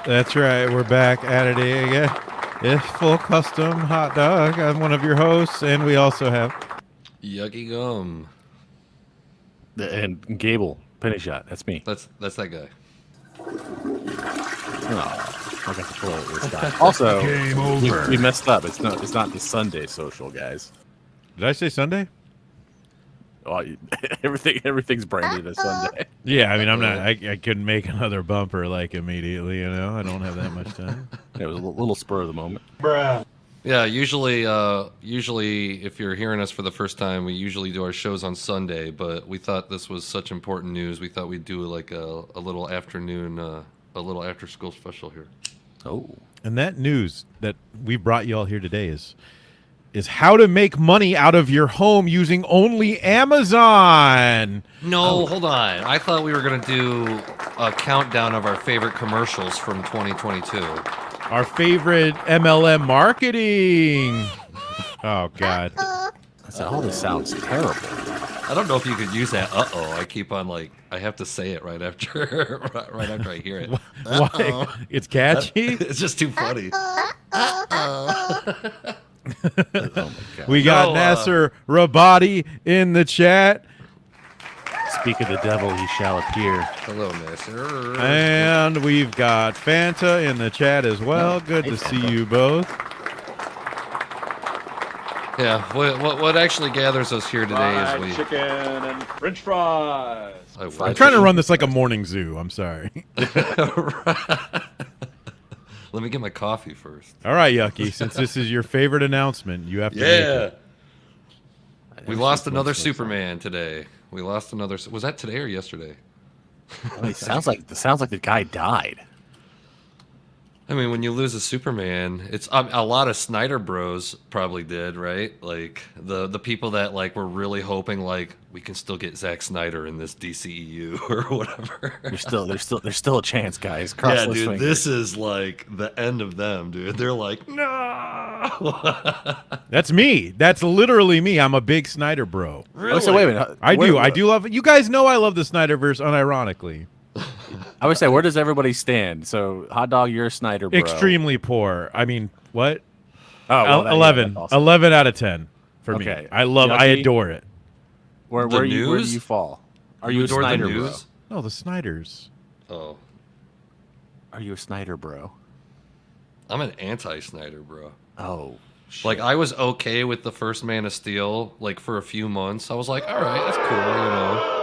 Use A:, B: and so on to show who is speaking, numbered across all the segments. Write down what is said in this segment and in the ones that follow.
A: That's right. We're back at it again. It's Full Custom Hot Dog. I'm one of your hosts, and we also have
B: Yucky gum.
C: And Gable, Pennyshot. That's me.
B: That's that guy.
C: Oh, I got to pull it this time. Also,
D: Game over.
C: we messed up. It's not the Sunday social, guys.
A: Did I say Sunday?
C: Well, everything's branded as Sunday.
A: Yeah, I mean, I'm not. I couldn't make another bumper like immediately. You know, I don't have that much time.
C: It was a little spur of the moment.
D: Bruh.
B: Yeah, usually if you're hearing us for the first time, we usually do our shows on Sunday, but we thought this was such important news, we thought we'd do like a little afternoon, a little after school special here.
C: Oh,
A: And that news that we brought you all here today is how to make money out of your home using only Amazon.
B: No, hold on. I thought we were going to do a countdown of our favorite commercials from 2022.
A: Our favorite MLM marketing. Oh God.
C: all this sounds terrible.
B: I don't know if you could use that uh-oh. I keep on I have to say it right after right after I hear it.
A: Why? It's catchy.
B: It's just too funny.
C: Oh my god.
A: We got
B: No,
A: Nasser Rabadi in the chat.
C: Speak of the devil, he shall appear.
B: Hello, Nasser.
A: And we've got Fanta in the chat as well. Good to see you both.
B: Yeah, what actually gathers us here today is we.
D: Chicken and French fries.
A: I'm trying to run this like a morning zoo. I'm sorry.
B: Let me get my coffee first.
A: All right, Yucky. Since this is your favorite announcement, you have to make
B: Yeah.
A: it.
B: We lost another Superman today. We lost another. Was that today or yesterday?
C: It sounds like the guy died.
B: I mean, when you lose a Superman, it's a lot of Snyder Bros probably did, right? Like the people that were really hoping we can still get Zack Snyder in this DCEU or whatever.
C: There's still a chance, guys. Cross
B: Yeah,
C: those
B: dude,
C: fingers.
B: this is the end of them, dude. They're like, no.
A: That's me. That's literally me. I'm a big Snyder bro.
B: Really?
C: Oh, so wait a minute.
A: I do love it. You guys know I love the Snyderverse unironically.
C: I would say, where does everybody stand? So, Hot Dog, you're a Snyder bro.
A: Extremely poor. I mean, what?
C: Oh, well,
A: 11.
C: that's awesome.
A: 11 out of 10 for me.
C: Okay.
A: I
C: Yucky?
A: adore it.
C: Where do you fall? Are you a
B: adore the
C: Snyder bro?
B: news?
A: No, the Snyders.
B: Oh,
C: Are you a Snyder bro?
B: I'm an anti-Snyder, bro.
C: Oh, shit.
B: I was okay with the first Man of Steel, for a few months. I was like, all right, that's cool, you know.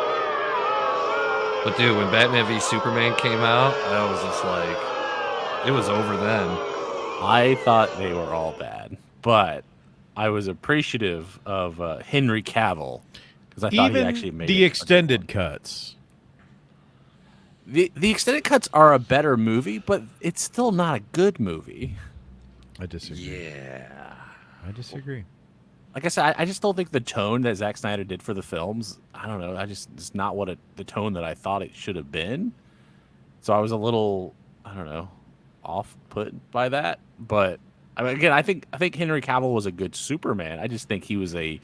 B: But dude, when Batman v Superman came out, I was just it was over then.
C: I thought they were all bad, but I was appreciative of Henry Cavill because I thought he actually
A: Even
C: made
A: the
C: it.
A: extended cuts.
C: The extended cuts are a better movie, but it's still not a good movie.
A: I disagree.
C: Yeah.
A: I disagree.
C: Like I said, I just don't think the tone that Zack Snyder did for the films, I don't know, it's not the tone that I thought it should have been. So I was a little, I don't know, off put by that. But I mean, again, I think Henry Cavill was a good Superman. I just think he was a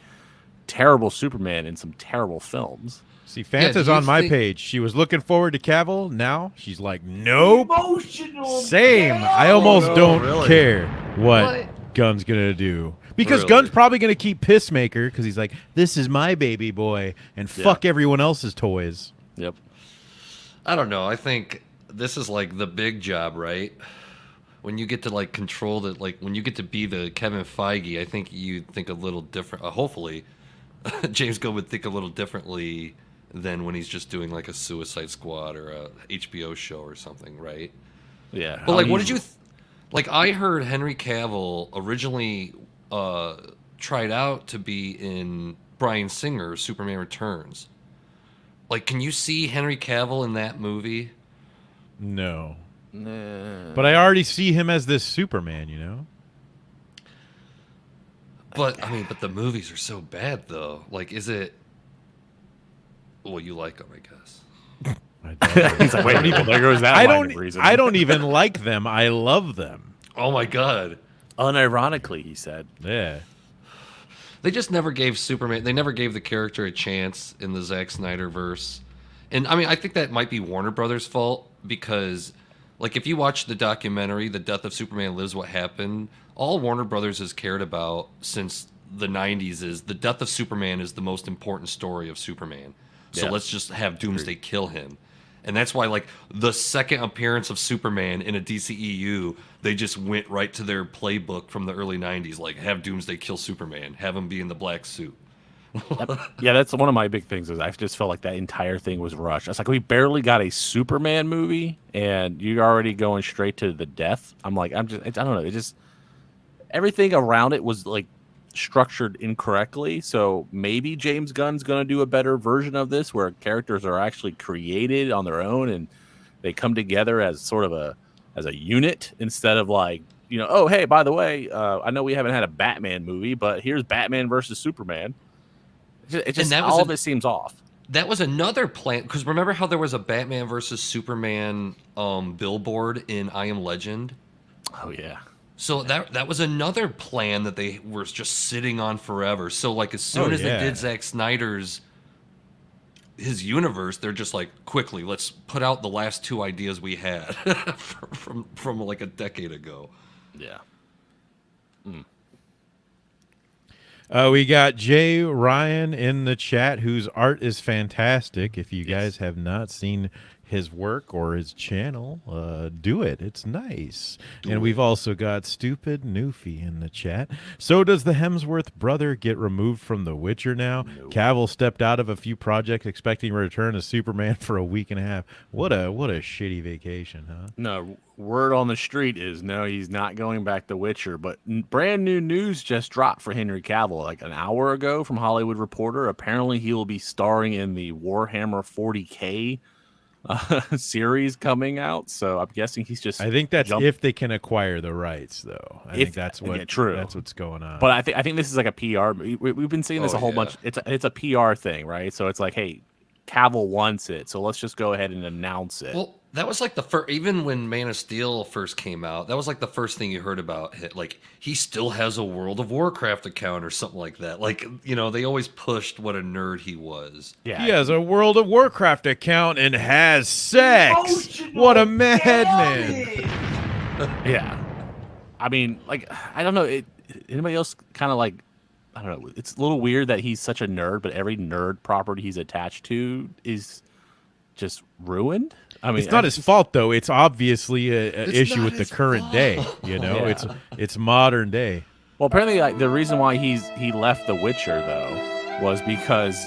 C: terrible Superman in some terrible films.
A: See, Fanta's
B: do you
A: on my
B: think-
A: page. She was looking forward to Cavill. Now she's like, nope.
D: Emotional.
A: Same. I almost don't
B: really?
A: care what Gunn's going to do. Because
B: Really?
A: Gunn's probably going to keep Pissmaker because he's like, this is my baby boy, and fuck everyone else's toys.
C: Yep.
B: I don't know. I think this is the big job, right? When you get to control the when you get to be the Kevin Feige, I think you think a little different. Hopefully, James Gunn would think a little differently than when he's just doing a Suicide Squad or a HBO show or something, right?
C: Yeah.
B: But what did you I heard Henry Cavill originally tried out to be in Bryan Singer's Superman Returns. Can you see Henry Cavill in that movie?
A: No. But I already see him as this Superman, you know?
B: But but the movies are so bad though. Is it? Well, you like them, I guess.
C: He's like, wait a minute, there goes that line of reasoning.
A: I don't even like them. I love them.
B: Oh my god.
C: Unironically, he said.
A: Yeah.
B: They just never gave Superman. They never gave the character a chance in the Zack Snyder verse. And I think that might be Warner Brothers' fault because Like if you watch the documentary, The Death of Superman Lives, What Happened, all Warner Brothers has cared about since the 90s is the death of Superman is the most important story of Superman. So
C: Yeah.
B: let's just have Doomsday kill him. And that's why, like, the second appearance of Superman in a DCEU, they just went right to their playbook from the early 90s. Like, have Doomsday kill Superman. Have him be in the black suit.
C: Yeah, that's one of my big things. Is I just felt like that entire thing was rushed. It's like we barely got a Superman movie, and you're already going straight to the death. I'm like, I don't know. It just everything around it was like structured incorrectly. So maybe James Gunn's going to do a better version of this, where characters are actually created on their own and they come together as sort of a unit instead of like, oh hey, by the way, I know we haven't had a Batman movie, but here's Batman versus Superman. It just all of it seems off.
B: That was another plan, because remember how there was a Batman versus Superman billboard in I Am Legend?
C: Oh yeah.
B: So that was another plan that they were just sitting on forever. So like as soon as they did Zack Snyder's his universe, they're just like, quickly, let's put out the last two ideas we had from like a decade ago.
C: Yeah.
A: We got Jay Ryan in the chat, whose art is fantastic. If you guys have not seen his work or his channel, do it. It's nice. And we've also got Stupid Newfie in the chat. So does the Hemsworth brother get removed from The Witcher now? No. Cavill stepped out of a few projects expecting a return as Superman for a week and a half. What a shitty vacation, huh?
C: No, word on the street is no, he's not going back to Witcher. But brand new news just dropped for Henry Cavill like an hour ago from Hollywood Reporter. Apparently he will be starring in the Warhammer 40K series coming out, so I'm guessing he's just.
A: I think that's if they can acquire the rights, though. I think that's what
C: true.
A: That's what's going on.
C: But I think this is like a PR. We've been seeing this a whole bunch. It's a PR thing, right? So it's like, hey, Cavill wants it, so let's just go ahead and announce it.
B: Well, that was like the first. Even when Man of Steel first came out, that was like the first thing you heard about. Like he still has a World of Warcraft account or something like that. Like they always pushed what a nerd he was.
A: Yeah, he has a World of Warcraft account and has sex. What a madman!
C: Yeah, I mean, like I don't know. Anybody else kind of like? I don't know. It's a little weird that he's such a nerd, but every nerd property he's attached to is just ruined. I mean,
A: it's not his fault though. It's obviously an issue with the current day. It's modern day.
C: Well, apparently, like the reason why he left The Witcher though was because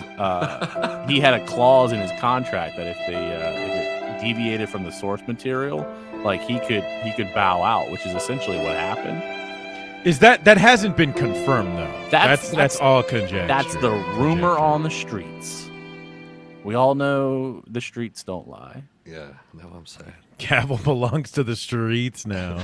C: he had a clause in his contract that if it deviated from the source material, like he could bow out, which is essentially what happened.
A: Is that hasn't been confirmed though? That's all conjecture.
C: That's the rumor on the streets. We all know the streets don't lie.
B: Yeah, that's what I'm saying.
A: Cavill belongs to the streets now.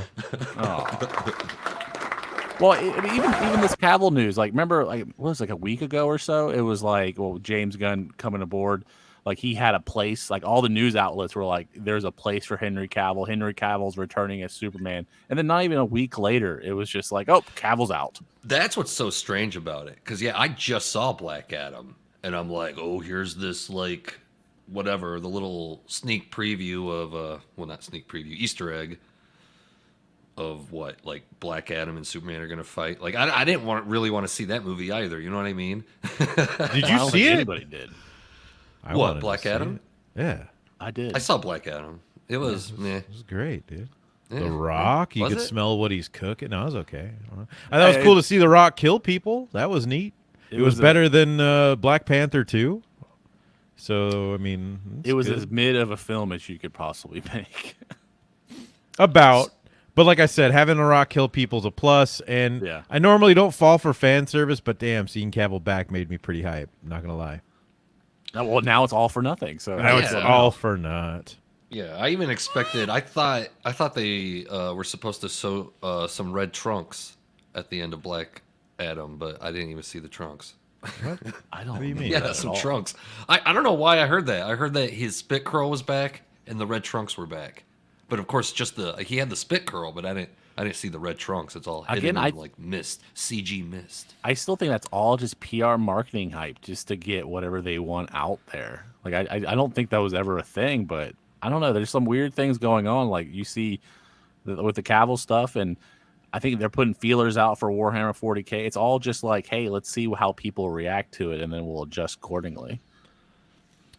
C: Well, even this Cavill news, like remember, like what was it, like a week ago or so? It was like, well, James Gunn coming aboard, like he had a place. Like all the news outlets were like, "There's a place for Henry Cavill. Henry Cavill's returning as Superman." And then not even a week later, it was just like, "Oh, Cavill's out."
B: That's what's so strange about it, because I just saw Black Adam, and I'm like, "Oh, here's this like." Whatever, the little sneak preview of well, not sneak preview, Easter egg of what like Black Adam and Superman are gonna fight. Like I didn't really want to see that movie either. You know what I mean?
A: Did you see it?
C: Anybody did.
B: What, Black Adam?
A: Yeah,
C: I did.
B: I saw Black Adam. It was
A: it was great, dude.
B: Yeah.
A: The Rock, you
B: Was
A: could
B: it?
A: smell what he's cooking. No, it was okay. I thought it was cool to see The Rock kill people. That was neat. It was better than Black Panther 2. So, I mean...
C: It was as mid of a film as you could possibly make.
A: But like I said, having The Rock kill people is a plus, and I normally don't fall for fan service, but damn, seeing Cavill back made me pretty hype. I'm not going to lie.
C: Well, now it's all for nothing. So
A: now it's all for naught.
B: Yeah, I even expected... I thought they were supposed to show some red trunks at the end of Black Adam, but I didn't even see the trunks.
A: What?
C: I don't.
A: What do you mean?
B: Yeah, some trunks. I don't know why I heard that. I heard that his spit curl was back and the red trunks were back. But of course, just he had the spit curl, but I didn't see the red trunks. It's all hidden in like mist, CG mist.
C: I still think that's all just PR marketing hype, just to get whatever they want out there. Like I don't think that was ever a thing, but I don't know. There's some weird things going on. Like you see with the Cavill stuff, and I think they're putting feelers out for Warhammer 40K. It's all just like, hey, let's see how people react to it, and then we'll adjust accordingly.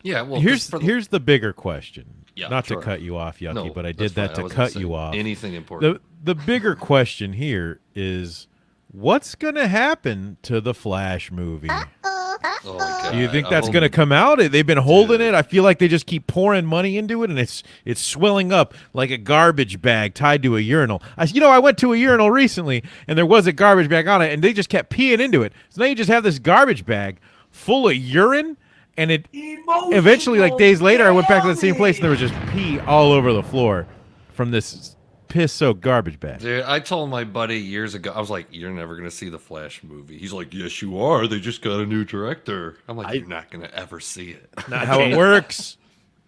B: Yeah, well,
A: here's the bigger question.
B: Yeah,
A: Not
B: sure.
A: to cut you off, Yucky,
B: No,
A: but I
B: that's
A: did that
B: fine. I
A: to
B: wasn't
A: cut
B: saying
A: you off.
B: anything important.
A: The bigger question here is, what's going to happen to the Flash movie?
B: Oh, God.
A: Do you think
B: I
A: that's
B: hope-
A: going to come out? They've been holding
B: Dude.
A: it. I feel like they just keep pouring money into it, and it's swelling up like a garbage bag tied to a urinal. I went to a urinal recently, and there was a garbage bag on it, and they just kept peeing into it. So now you just have this garbage bag full of urine, and it eventually, like days later, I went back to the same place, and there was just pee all over the floor from this piss-soaked garbage bag.
B: Dude, I told my buddy years ago, I was like, you're never going to see the Flash movie. He's like, yes, you are. They just got a new director. I'm like, you're not going to ever see it.
A: Not how it works.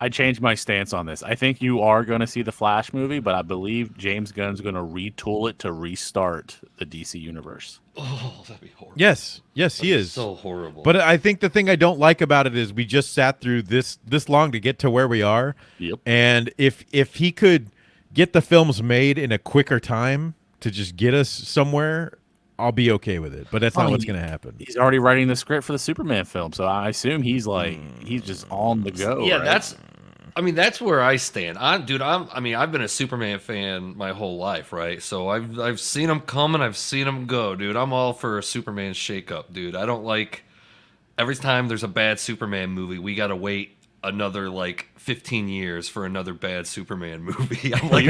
C: I changed my stance on this. I think you are going to see the Flash movie, but I believe James Gunn's going to retool it to restart the DC universe.
B: Oh, that'd be horrible.
A: Yes, he is.
B: So horrible.
A: But I think the thing I don't like about it is we just sat through this long to get to where we are.
C: Yep.
A: And if he could get the films made in a quicker time to just get us somewhere, I'll be okay with it. But that's not what's going to happen.
C: He's already writing the script for the Superman film, so I assume he's just on the go.
B: yeah,
C: right?
B: that's where I stand. I've been a Superman fan my whole life, right? So I've seen him come and I've seen him go, dude. I'm all for a Superman shakeup, dude. I don't like every time there's a bad Superman movie, we gotta wait another like 15 years for another bad Superman movie. I'm like,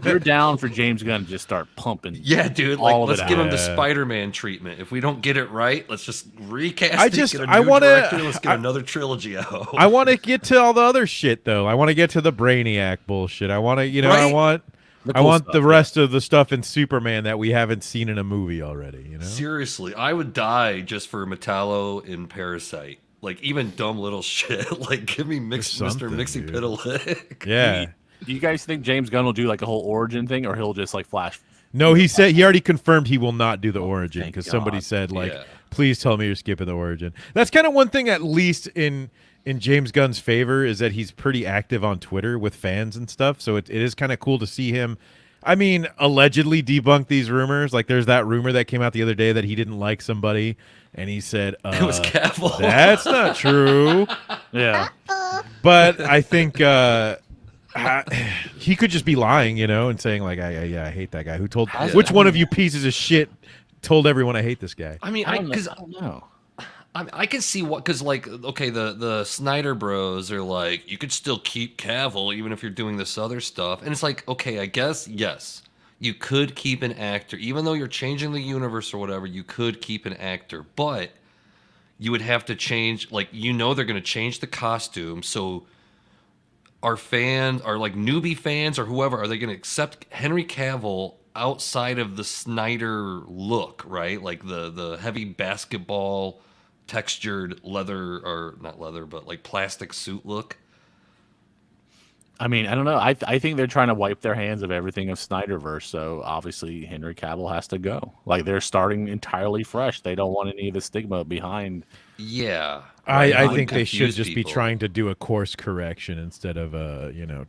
C: You're down for James Gunn to just start pumping.
B: yeah, dude.
C: all
B: Like,
C: of
B: let's
C: it
B: give him
C: out.
B: the Spider-Man treatment. If we don't get it right, let's just recast
A: I
B: it.
A: just-
B: Get a
A: I
B: new
A: wanna-
B: director. Let's get
A: I-
B: another trilogy out.
A: I want to get to all the other shit though. I want to get to the Brainiac bullshit. I want to,
B: Right?
C: The
A: I
C: cool
A: want
C: stuff,
A: the rest of the stuff in Superman that we haven't seen in a movie already.
B: Seriously, I would die just for Metallo in Parasite. Like, even dumb little shit. Like, give me Mr.
A: something,
B: Mixie
A: dude.
B: Piddleick.
A: Yeah.
C: Do you guys think James Gunn will do like a whole origin thing, or he'll just like flash?
A: No, he said he already confirmed he will not do the origin
C: thank
A: because somebody
C: God.
A: said like,
B: Yeah.
A: please tell me you're skipping the origin. That's kind of one thing, at least in James Gunn's favor, is that he's pretty active on Twitter with fans and stuff. So it is kind of cool to see him. I mean, allegedly debunk these rumors. Like, there's that rumor that came out the other day that he didn't like somebody, and he said
B: It was Cavill.
A: that's not true.
C: Yeah,
A: But I think he could just be lying, and saying like, I hate that guy. Who told?
C: Has-
A: Which one of you pieces of shit told everyone I hate this guy?
B: I mean,
C: I
B: because
C: don't know.
B: I can see what, because like, okay, the Snyder Bros are like, you could still keep Cavill even if you're doing this other stuff, and it's like, okay, I guess yes, you could keep an actor even though you're changing the universe or whatever. You could keep an actor, but you would have to change, like, they're going to change the costume. So our fans, our like newbie fans or whoever, are they going to accept Henry Cavill outside of the Snyder look, right? Like the heavy basketball textured leather, or not leather, but like plastic suit look.
C: I mean, I don't know. I think they're trying to wipe their hands of everything of Snyderverse. So obviously Henry Cavill has to go. Like, they're starting entirely fresh. They don't want any of the stigma behind.
B: Yeah.
A: I
B: Would
A: think they should
B: confuse
A: just be
B: people.
A: trying to do a course correction instead of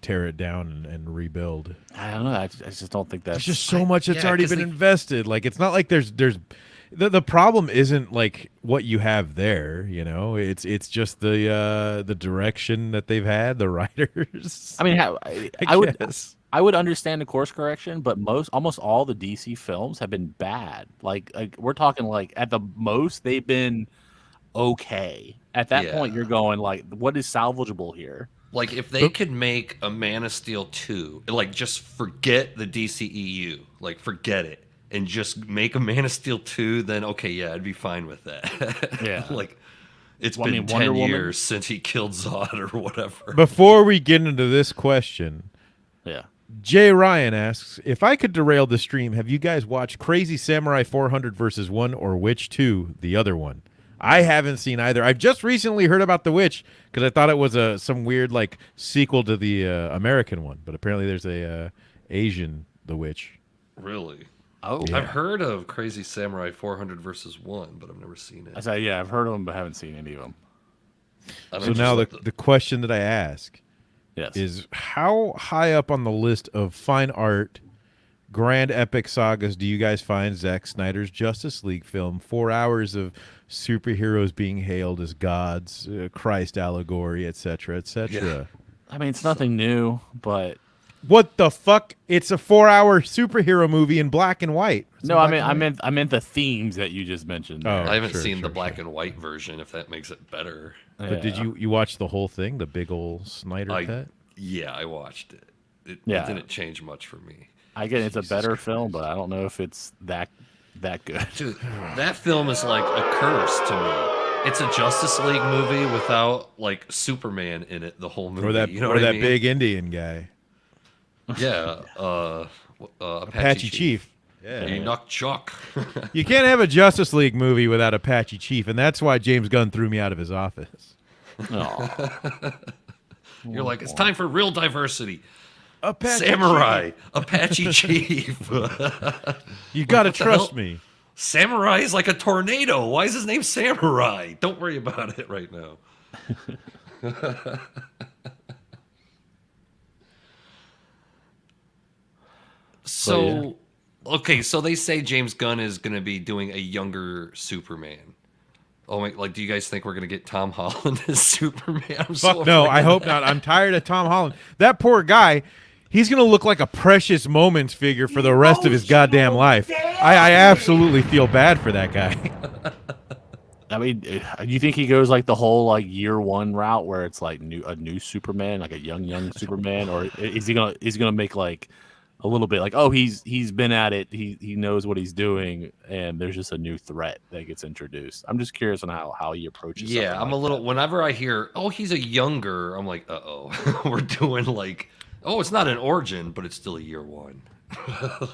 A: tear it down and rebuild.
C: I don't know. I just don't think that's
A: There's just so much that's
B: yeah,
A: already
B: 'cause
A: been
B: they-
A: invested. Like, it's not like there's the problem isn't like what you have there. It's just the direction that they've had, the writers.
C: I mean, I
A: guess.
C: I would understand the course correction, but almost all the DC films have been bad. Like we're talking like at the most they've been okay. At that point,
B: Yeah.
C: you're going like, what is salvageable here?
B: Like, if they could make a Man of Steel 2, like, just forget the DCEU, like, forget it, and just make a Man of Steel 2, then okay, yeah, I'd be fine with that.
C: Yeah.
B: Like, it's
C: Well, I
B: been
C: mean, Wonder
B: 10
C: Woman-
B: years since he killed Zod or whatever.
A: Before we get into this question,
C: Yeah.
A: Jay Ryan asks, if I could derail the stream, have you guys watched Crazy Samurai 400 versus 1 or Witch 2, the other one? I haven't seen either. I've just recently heard about The Witch because I thought it was some weird like sequel to the American one, but apparently there's a Asian The Witch.
B: Really?
C: Oh,
A: Yeah.
B: I've heard of Crazy Samurai 400 versus 1, but I've never seen it.
C: I say, yeah, I've heard of them, but haven't seen any of them.
B: I
A: So
B: don't
A: now
B: just
A: the
B: like
A: question that I ask
C: Yes.
A: is how high up on the list of fine art, grand epic sagas do you guys find Zack Snyder's Justice League film? 4 hours of superheroes being hailed as gods, Christ allegory, etc., etc.
C: I mean, it's nothing new, but
A: What the fuck? It's a 4-hour superhero movie in black and white. It's in
C: no, I
A: black
C: mean,
A: and white.
C: I meant the themes that you just mentioned.
A: Oh.
C: There.
B: I haven't
A: sure,
B: seen the
A: sure,
B: black and white version. If that makes it better.
A: But did you watch the whole thing, the big old Snyder cut?
B: Yeah, I watched it. It didn't change much for me.
C: I get it's a
B: Jesus
C: better
B: Christ.
C: film, but I don't know if it's that good.
B: Dude, that film is like a curse to me. It's a Justice League movie without like Superman in it the whole movie.
A: Or that,
B: you know
A: or
B: what
A: that
B: I mean?
A: big Indian guy,
B: Yeah,
A: Apache Chief. Yeah.
B: Enoch Chuck.
A: You can't have a Justice League movie without Apache Chief, and that's why James Gunn threw me out of his office.
C: Oh,
B: You're like, it's time for real diversity.
A: Apache
B: Samurai, Apache Chief.
A: Chief. You got to
B: What the
A: trust
B: hell?
A: me.
B: Samurai is like a tornado. Why is his name Samurai? Don't worry about it right now. So, okay, so they say James Gunn is going to be doing a younger Superman. Oh my! Like, do you guys think we're going to get Tom Holland as Superman? I'm so
A: Fuck no,
B: afraid
A: I
B: of
A: hope
B: that.
A: not. I'm tired of Tom Holland. That poor guy, he's going to look like a Precious Moments figure for the rest of his goddamn life. I absolutely feel bad for that guy.
C: I mean, do you think he goes like the whole like year one route where it's like a new Superman, like a young Superman, or is he gonna make like a little bit like, oh, he's been at it, he knows what he's doing, and there's just a new threat that gets introduced. I'm just curious on how he approaches.
B: Yeah,
C: something
B: I'm
C: like
B: a little.
C: that.
B: Whenever I hear, "Oh, he's a younger," I'm like, "Uh oh, we're doing like, oh, it's not an origin, but it's still a year one."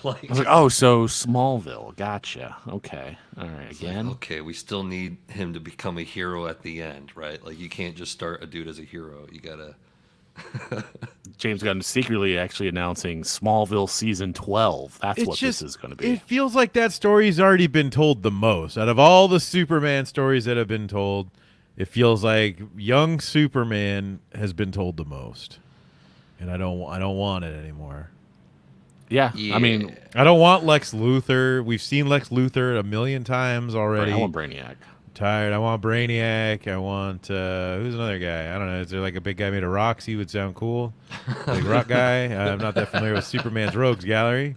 B: Like,
C: I was like, oh, so Smallville, gotcha. Okay, all right,
B: it's like,
C: again.
B: okay, we still need him to become a hero at the end, right? Like, you can't just start a dude as a hero. You gotta.
C: James Gunn secretly actually announcing Smallville season 12. That's
A: It's
C: what
A: just,
C: this is going to be.
A: It feels like that story's already been told the most. Out of all the Superman stories that have been told, it feels like young Superman has been told the most. And I don't want it anymore.
C: Yeah, I mean,
A: I don't want Lex Luthor. We've seen Lex Luthor a million times already.
C: I want Brainiac.
A: Tired. I want Brainiac. I want who's another guy? I don't know. Is there like a big guy made of rocks? He would sound cool. Big rock guy. I'm not that familiar with Superman's rogues gallery,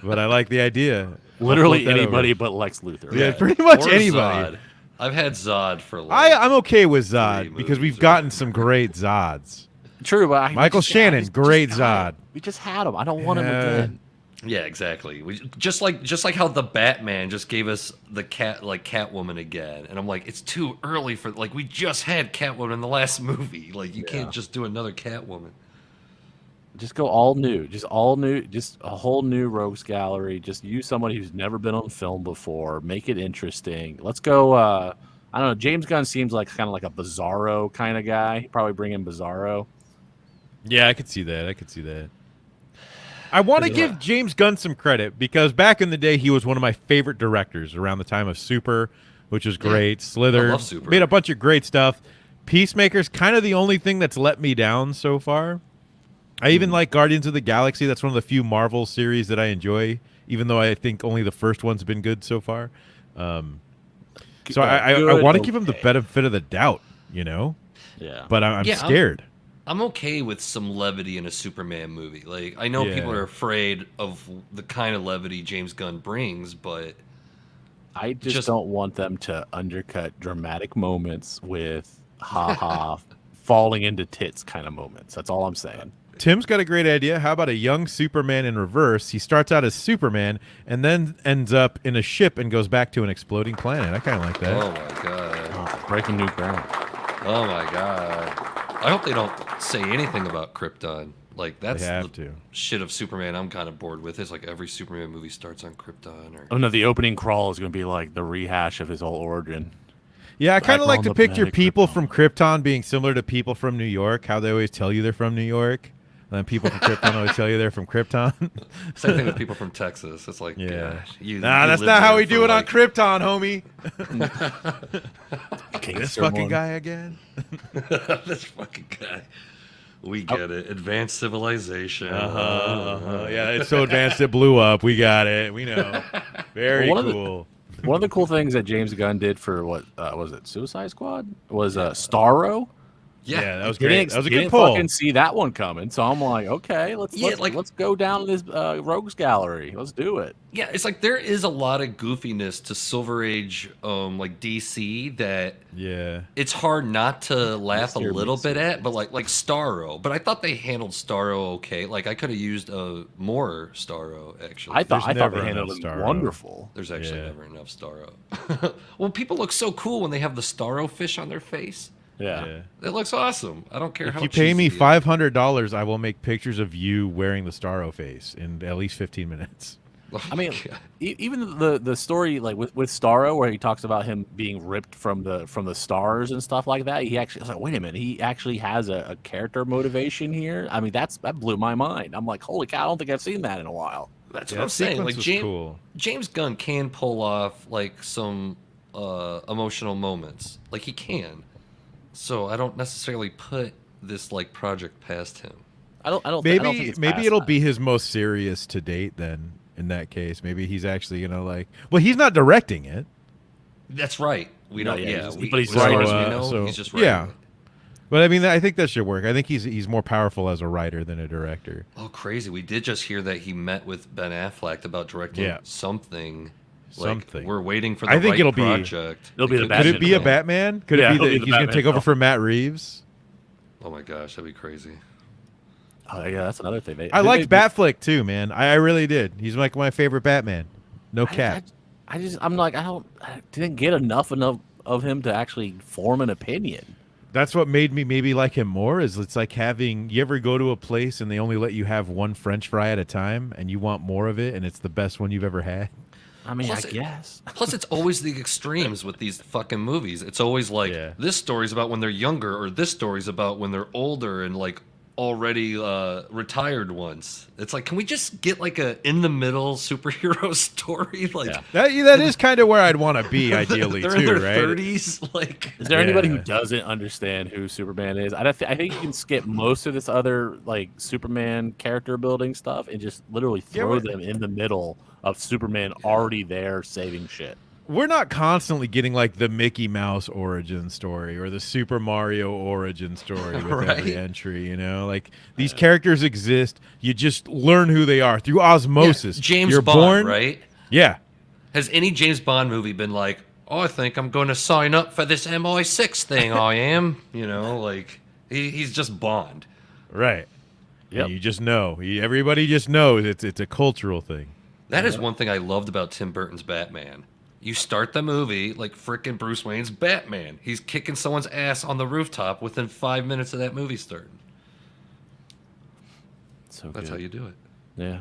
A: but I like the idea.
C: Literally
A: I'll flip that
C: anybody
A: over.
C: but Lex Luthor.
A: Yeah, pretty much
B: Or
A: anybody.
B: Zod. I've had Zod for like.
A: I'm okay with Zod
B: Three
A: because we've
B: movies
A: gotten some great Zods.
C: True, but
A: Michael Shannon, great Zod.
C: We just had him. I don't want him
A: Yeah.
C: again.
B: Yeah, exactly. We just like how the Batman just gave us the Catwoman again, and I'm like, it's too early for like we just had Catwoman in the last movie. Like you can't just do another Catwoman.
C: Just go all new. Just all new. Just a whole new rogues gallery. Just use somebody who's never been on film before. Make it interesting. Let's go. I don't know. James Gunn seems like kind of like a Bizarro kind of guy. He'd probably bring in Bizarro.
A: Yeah, I could see that. I want to give James Gunn some credit because back in the day, he was one of my favorite directors around the time of Super, which was great. Slither,
B: I love Super.
A: made a bunch of great stuff. Peacemaker's kind of the only thing that's let me down so far. I even like Guardians of the Galaxy. That's one of the few Marvel series that I enjoy, even though I think only the first one's been good so far. So I want to give him the benefit of the doubt, you know?
C: Yeah.
A: But I'm
B: Yeah,
A: scared.
B: I'm okay with some levity in a Superman movie. Like I know people
A: Yeah.
B: are afraid of the kind of levity James Gunn brings, but
C: I just don't want them to undercut dramatic moments with ha falling into tits kind of moments. That's all I'm saying.
A: Tim's got a great idea. How about a young Superman in reverse? He starts out as Superman and then ends up in a ship and goes back to an exploding planet. I kind of like that.
B: oh my god.
C: Oh, breaking new ground.
B: Oh my god. I hope they don't say anything about Krypton. Like that's
A: They have
B: the
A: to.
B: shit of Superman I'm kind of bored with. It's like every Superman movie starts on Krypton or
C: Oh no, the opening crawl is going to be like the rehash of his whole origin.
A: Yeah, I kind of
C: Back
A: like
C: on
A: to
C: the
A: picture
C: planet
A: people
C: Krypton.
A: from Krypton being similar to people from New York, how they always tell you they're from New York. And then people from Krypton always tell you they're from Krypton.
B: same thing with people from Texas. It's like
A: Yeah.
B: gosh, you
A: That's
B: lived
A: not how
B: there
A: we
B: for,
A: do it on
B: like-
A: Krypton, homie. This
C: Gangster
A: fucking
C: one.
A: guy again.
B: this fucking guy. We get it. Advanced civilization.
A: Yeah, it's so advanced it blew up. We got it. We know. Very
C: Well,
A: cool.
C: One of the cool things that James Gunn did for what was it, Suicide Squad, was Starro.
A: Yeah, that was
C: Didn't
A: great. That was a good
C: didn't
A: pull.
C: fucking see that one coming, so I'm like, okay, let's go down this rogues gallery. Let's do it.
B: Yeah, it's like there is a lot of goofiness to Silver Age, like DC, that
A: Yeah.
B: it's hard not to laugh a
C: Mr.
B: little bit
C: Mixer.
B: at. But like Starro, but I thought they handled Starro okay. Like I could have used more Starro actually.
C: I thought
A: never
C: they handled
A: enough
C: it
A: Starro.
C: wonderful.
B: There's actually
A: Yeah.
B: never enough Starro. Well, people look so cool when they have the Starro fish on their face.
C: Yeah.
B: It looks awesome. I don't care
A: If
B: how
A: you pay me
B: cheesy it is.
A: $500, I will make pictures of you wearing the Starro face in at least 15 minutes.
B: Oh
C: I mean,
B: my God.
C: even the story like with Starro, where he talks about him being ripped from the stars and stuff like that. He actually, I was like, wait a minute, he actually has a character motivation here. I mean, that blew my mind. I'm like, holy cow, I don't think I've seen that in a while.
B: That's
A: Yeah,
B: what I'm
A: that
B: saying.
A: sequence
B: Like
A: was
B: James,
A: cool.
B: James Gunn can pull off like some emotional moments. Like he can. So I don't necessarily put this like project past him.
C: I don't think
A: Maybe
C: it's
A: maybe
C: past
A: it'll
C: that.
A: be his most serious to date then. In that case, maybe he's actually gonna like. Well, he's not directing it.
B: That's right. We
C: No,
B: don't.
C: yeah,
B: Yeah,
C: he's-
B: we,
C: but he's
B: as far
C: writing
B: as
C: it.
B: we know,
A: So,
B: he's just
A: yeah.
B: writing it.
A: But I mean, I think that should work. I think he's more powerful as a writer than a director.
B: Oh, crazy! We did just hear that he met with Ben Affleck about directing
A: Yeah.
B: something.
A: Something.
B: We're waiting for the
A: I think
B: right
A: it'll be-
B: project.
C: It'll be the
A: Could
C: Batman
A: it be a
C: film.
A: Batman? Could
C: Yeah,
A: it
C: it'll
A: be
C: be
A: that
C: the
A: he's gonna
C: Batman
A: take over
C: film.
A: for Matt Reeves?
B: Oh my gosh, that'd be crazy.
C: Oh yeah, that's another thing.
A: I liked Batflick too, man. I really did. He's like my favorite Batman. No cap.
C: I'm like, I didn't get enough of him to actually form an opinion.
A: That's what made me maybe like him more. Is it's like having you ever go to a place and they only let you have one French fry at a time, and you want more of it, and it's the best one you've ever had.
C: I mean,
B: Plus
C: I
B: it-
C: guess.
B: Plus, it's always the extremes with these fucking movies. It's always like
A: Yeah.
B: this story's about when they're younger, or this story's about when they're older and like already retired ones. It's like, can we just get like a in the middle superhero story? Like
C: Yeah.
A: That is kind of where I'd want to be ideally
B: they're
A: too,
B: in their
A: right?
B: 30s. Like,
C: Is there anybody who
A: Yeah.
C: doesn't understand who Superman is? I think you can skip most of this other like Superman character building stuff and just literally
A: Yeah,
C: throw
A: but-
C: them in the middle of Superman already there saving shit.
A: We're not constantly getting like the Mickey Mouse origin story or the Super Mario origin story with every
B: Right.
A: entry, you know? Like these characters exist. You just learn who they are through osmosis.
B: James
A: You're
B: Bond,
A: born,
B: right?
A: Yeah.
B: Has any James Bond movie been like, oh, I think I'm going to sign up for this MI6 thing? I am, you know, like he's just Bond.
A: Right.
C: Yep.
A: And you just know. Everybody just knows it's a cultural thing.
B: That is one thing I loved about Tim Burton's Batman. You start the movie like frickin' Bruce Wayne's Batman. He's kicking someone's ass on the rooftop within 5 minutes of that movie starting.
C: So
B: That's
C: good.
B: how you do it.
C: Yeah.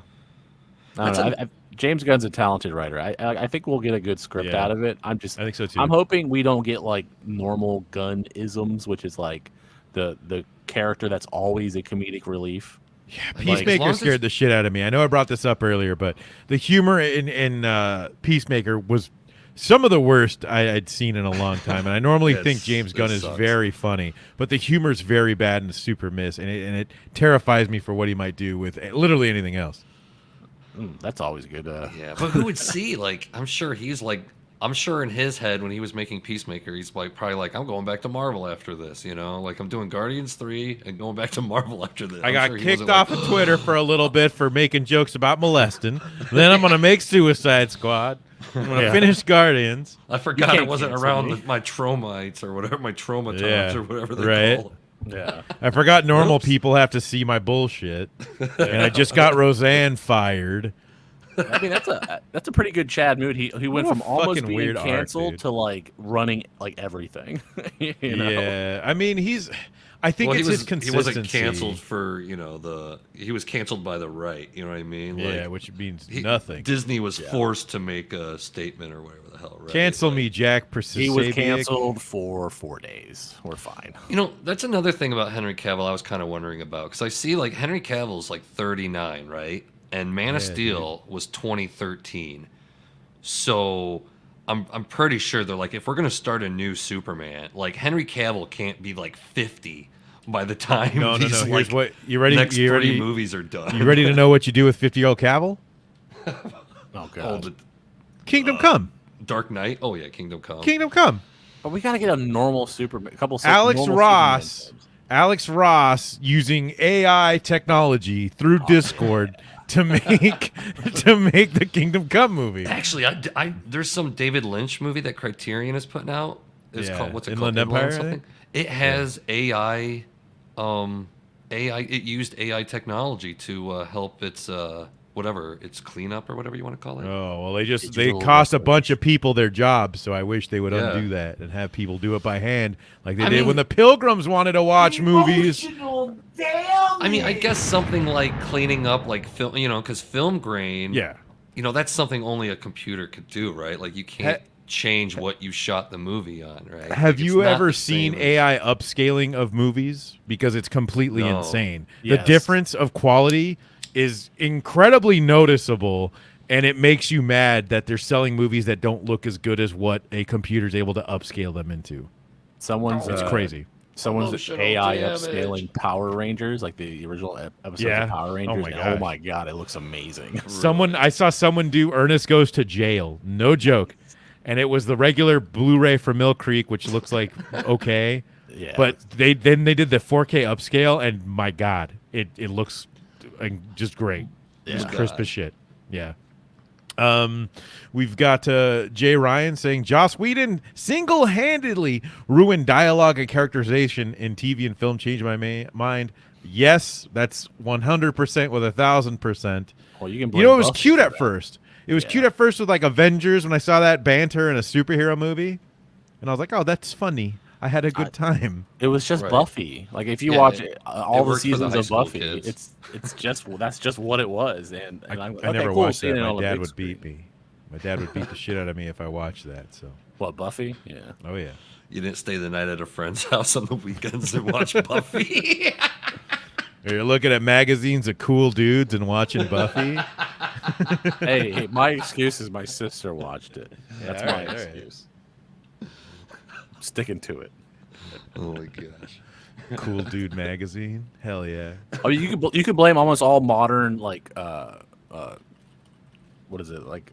C: I don't know. James Gunn's a talented writer. I think we'll get a good script
A: Yeah.
C: out of it. I think
A: so, too.
C: I'm hoping we don't get like normal Gunn isms, which is like the character that's always a comedic relief.
A: Yeah,
B: Like, as long
A: Peacemaker
B: as
A: scared
B: it's-
A: the shit out of me. I know I brought this up earlier, but the humor in Peacemaker was some of the worst I'd seen in a long time. And I normally think James Gunn is
B: sucks.
A: very funny, but the humor's very bad and super miss, and it terrifies me for what he might do with literally anything else.
C: That's always good.
B: Yeah, but who would see? Like, I'm sure in his head when he was making Peacemaker, he's like probably like, I'm going back to Marvel after this, you know? Like I'm doing Guardians 3 and going back to Marvel after this.
A: I
B: I'm
A: got
B: sure he
A: kicked
B: wasn't
A: off
B: like,
A: of Twitter for a little bit for making jokes about molesting. Then I'm gonna make Suicide Squad. I'm gonna
C: Yeah.
A: finish Guardians.
B: I forgot
C: can't
B: it wasn't
C: cancel
B: around
C: me.
B: my traumites or whatever, my traumatons
A: Yeah,
B: or whatever they
A: right.
B: call it.
C: Yeah.
A: I forgot normal
B: Whoops.
A: people have to see my bullshit, and I just got Roseanne fired.
C: I mean, that's a pretty good Chad mood. He went
A: What a
C: from almost
A: fucking
C: being
A: weird arc,
C: canceled
A: dude.
C: to like running like everything. you know?
A: Yeah, I mean I think
B: Well,
A: it's his
B: he
A: consistency.
B: wasn't canceled for, you know, he was canceled by the right, you know what I mean?
A: Yeah,
B: Like,
A: which means
B: he-
A: nothing.
B: Disney was forced to make a statement or whatever the hell, right?
A: Cancel
B: Like,
A: me, Jack.
C: He was
A: Persisabiak.
C: canceled for 4 days. We're fine.
B: You know, that's another thing about Henry Cavill I was kind of wondering about because I see like Henry Cavill's like 39, right? And Man of
A: Yeah,
B: Steel was 2013. So I'm pretty sure they're like, if we're gonna start a new Superman, like Henry Cavill can't be like 50 by the time
A: No.
B: these
A: Here's
B: like
A: what you ready.
B: next
A: You
B: 3
A: ready?
B: movies are done.
A: You ready to know what you do with 50-year-old Cavill?
C: Oh
B: Oh,
C: god.
B: the
A: Kingdom Come.
B: Dark Knight. Oh yeah, Kingdom Come.
A: Kingdom Come.
C: But we gotta get a normal Superman. A couple.
A: Alex
C: normal
A: Ross.
C: Superman films.
A: Alex Ross using AI technology through Discord to make the Kingdom Come movie.
B: Actually, there's some David Lynch movie that Criterion is putting out. It's
A: Yeah,
B: called what's it
A: Inland
B: called?
A: Empire, I
B: something.
A: think?
B: It has AI. AI. It used AI technology to help its whatever its cleanup or whatever you want to call it.
A: Oh well, they
C: Digital
A: cost a
C: restoration.
A: bunch of people their jobs, so I wish they would
B: Yeah.
A: undo that and have people do it by hand, like they
B: I
A: did
B: mean-
A: when the Pilgrims wanted to watch movies.
D: Emotional damage.
B: I mean, I guess something like cleaning up like film, because film grain.
A: Yeah,
B: That's something only a computer could do, right? Like you can't change what you shot the movie on, right?
A: have
B: Like, it's
A: you
B: not
A: ever
B: the
A: seen
B: same as-
A: AI upscaling of movies? Because it's completely
B: No.
A: insane. The
C: Yes.
A: difference of quality is incredibly noticeable, and it makes you mad that they're selling movies that don't look as good as what a computer's able to upscale them into.
C: Someone's
A: It's crazy.
C: Someone's
B: Emotional
C: AI
B: damage.
C: upscaling Power Rangers, like the original episodes
A: Yeah.
C: of Power
A: Oh
C: Rangers.
A: my
C: and
A: gosh.
C: Oh my god, it looks amazing.
A: I saw someone do Ernest Goes to Jail. No joke. And it was the regular Blu-ray for Mill Creek, which looks like okay.
C: Yeah.
A: But they did the 4K upscale, and my God, it looks just great. It's
C: Yeah.
A: crisp as shit. Yeah. We've got Jay Ryan saying Joss Whedon single-handedly ruined dialogue and characterization in TV and film. Changed my mind. Yes, that's 100% with 1,000%.
C: Well, you can
A: You
C: blame
A: know, it was
C: Buffy
A: cute
C: for
A: at
C: that.
A: first. It was
C: Yeah.
A: cute at first with like Avengers when I saw that banter in a superhero movie, and I was like, "Oh, that's funny." I had a good time.
C: It was just
B: Right.
C: Buffy. Like if you
B: Yeah,
C: watch
B: it
C: all the
B: worked for the
C: seasons
B: high
C: of
B: school
C: Buffy,
B: kids.
C: it's just that's just what it was. And I'm like,
A: I
C: okay,
A: never
C: cool,
A: watched
C: seeing
A: that.
C: it
A: My
C: on the
A: dad
C: big
A: would
C: screen.
A: beat me. My dad would beat the shit out of me if I watched that. So,
C: What, Buffy? Yeah.
A: oh yeah.
B: You didn't stay the night at a friend's house on the weekends and watch Buffy.
A: You're looking at magazines of cool dudes and watching Buffy.
C: Hey, my excuse is my sister watched it. That's
A: all
C: my
A: right, all right.
C: excuse. I'm sticking to it.
B: Oh my gosh.
A: Cool Dude magazine. Hell yeah.
C: Oh, you could blame almost all modern what is it like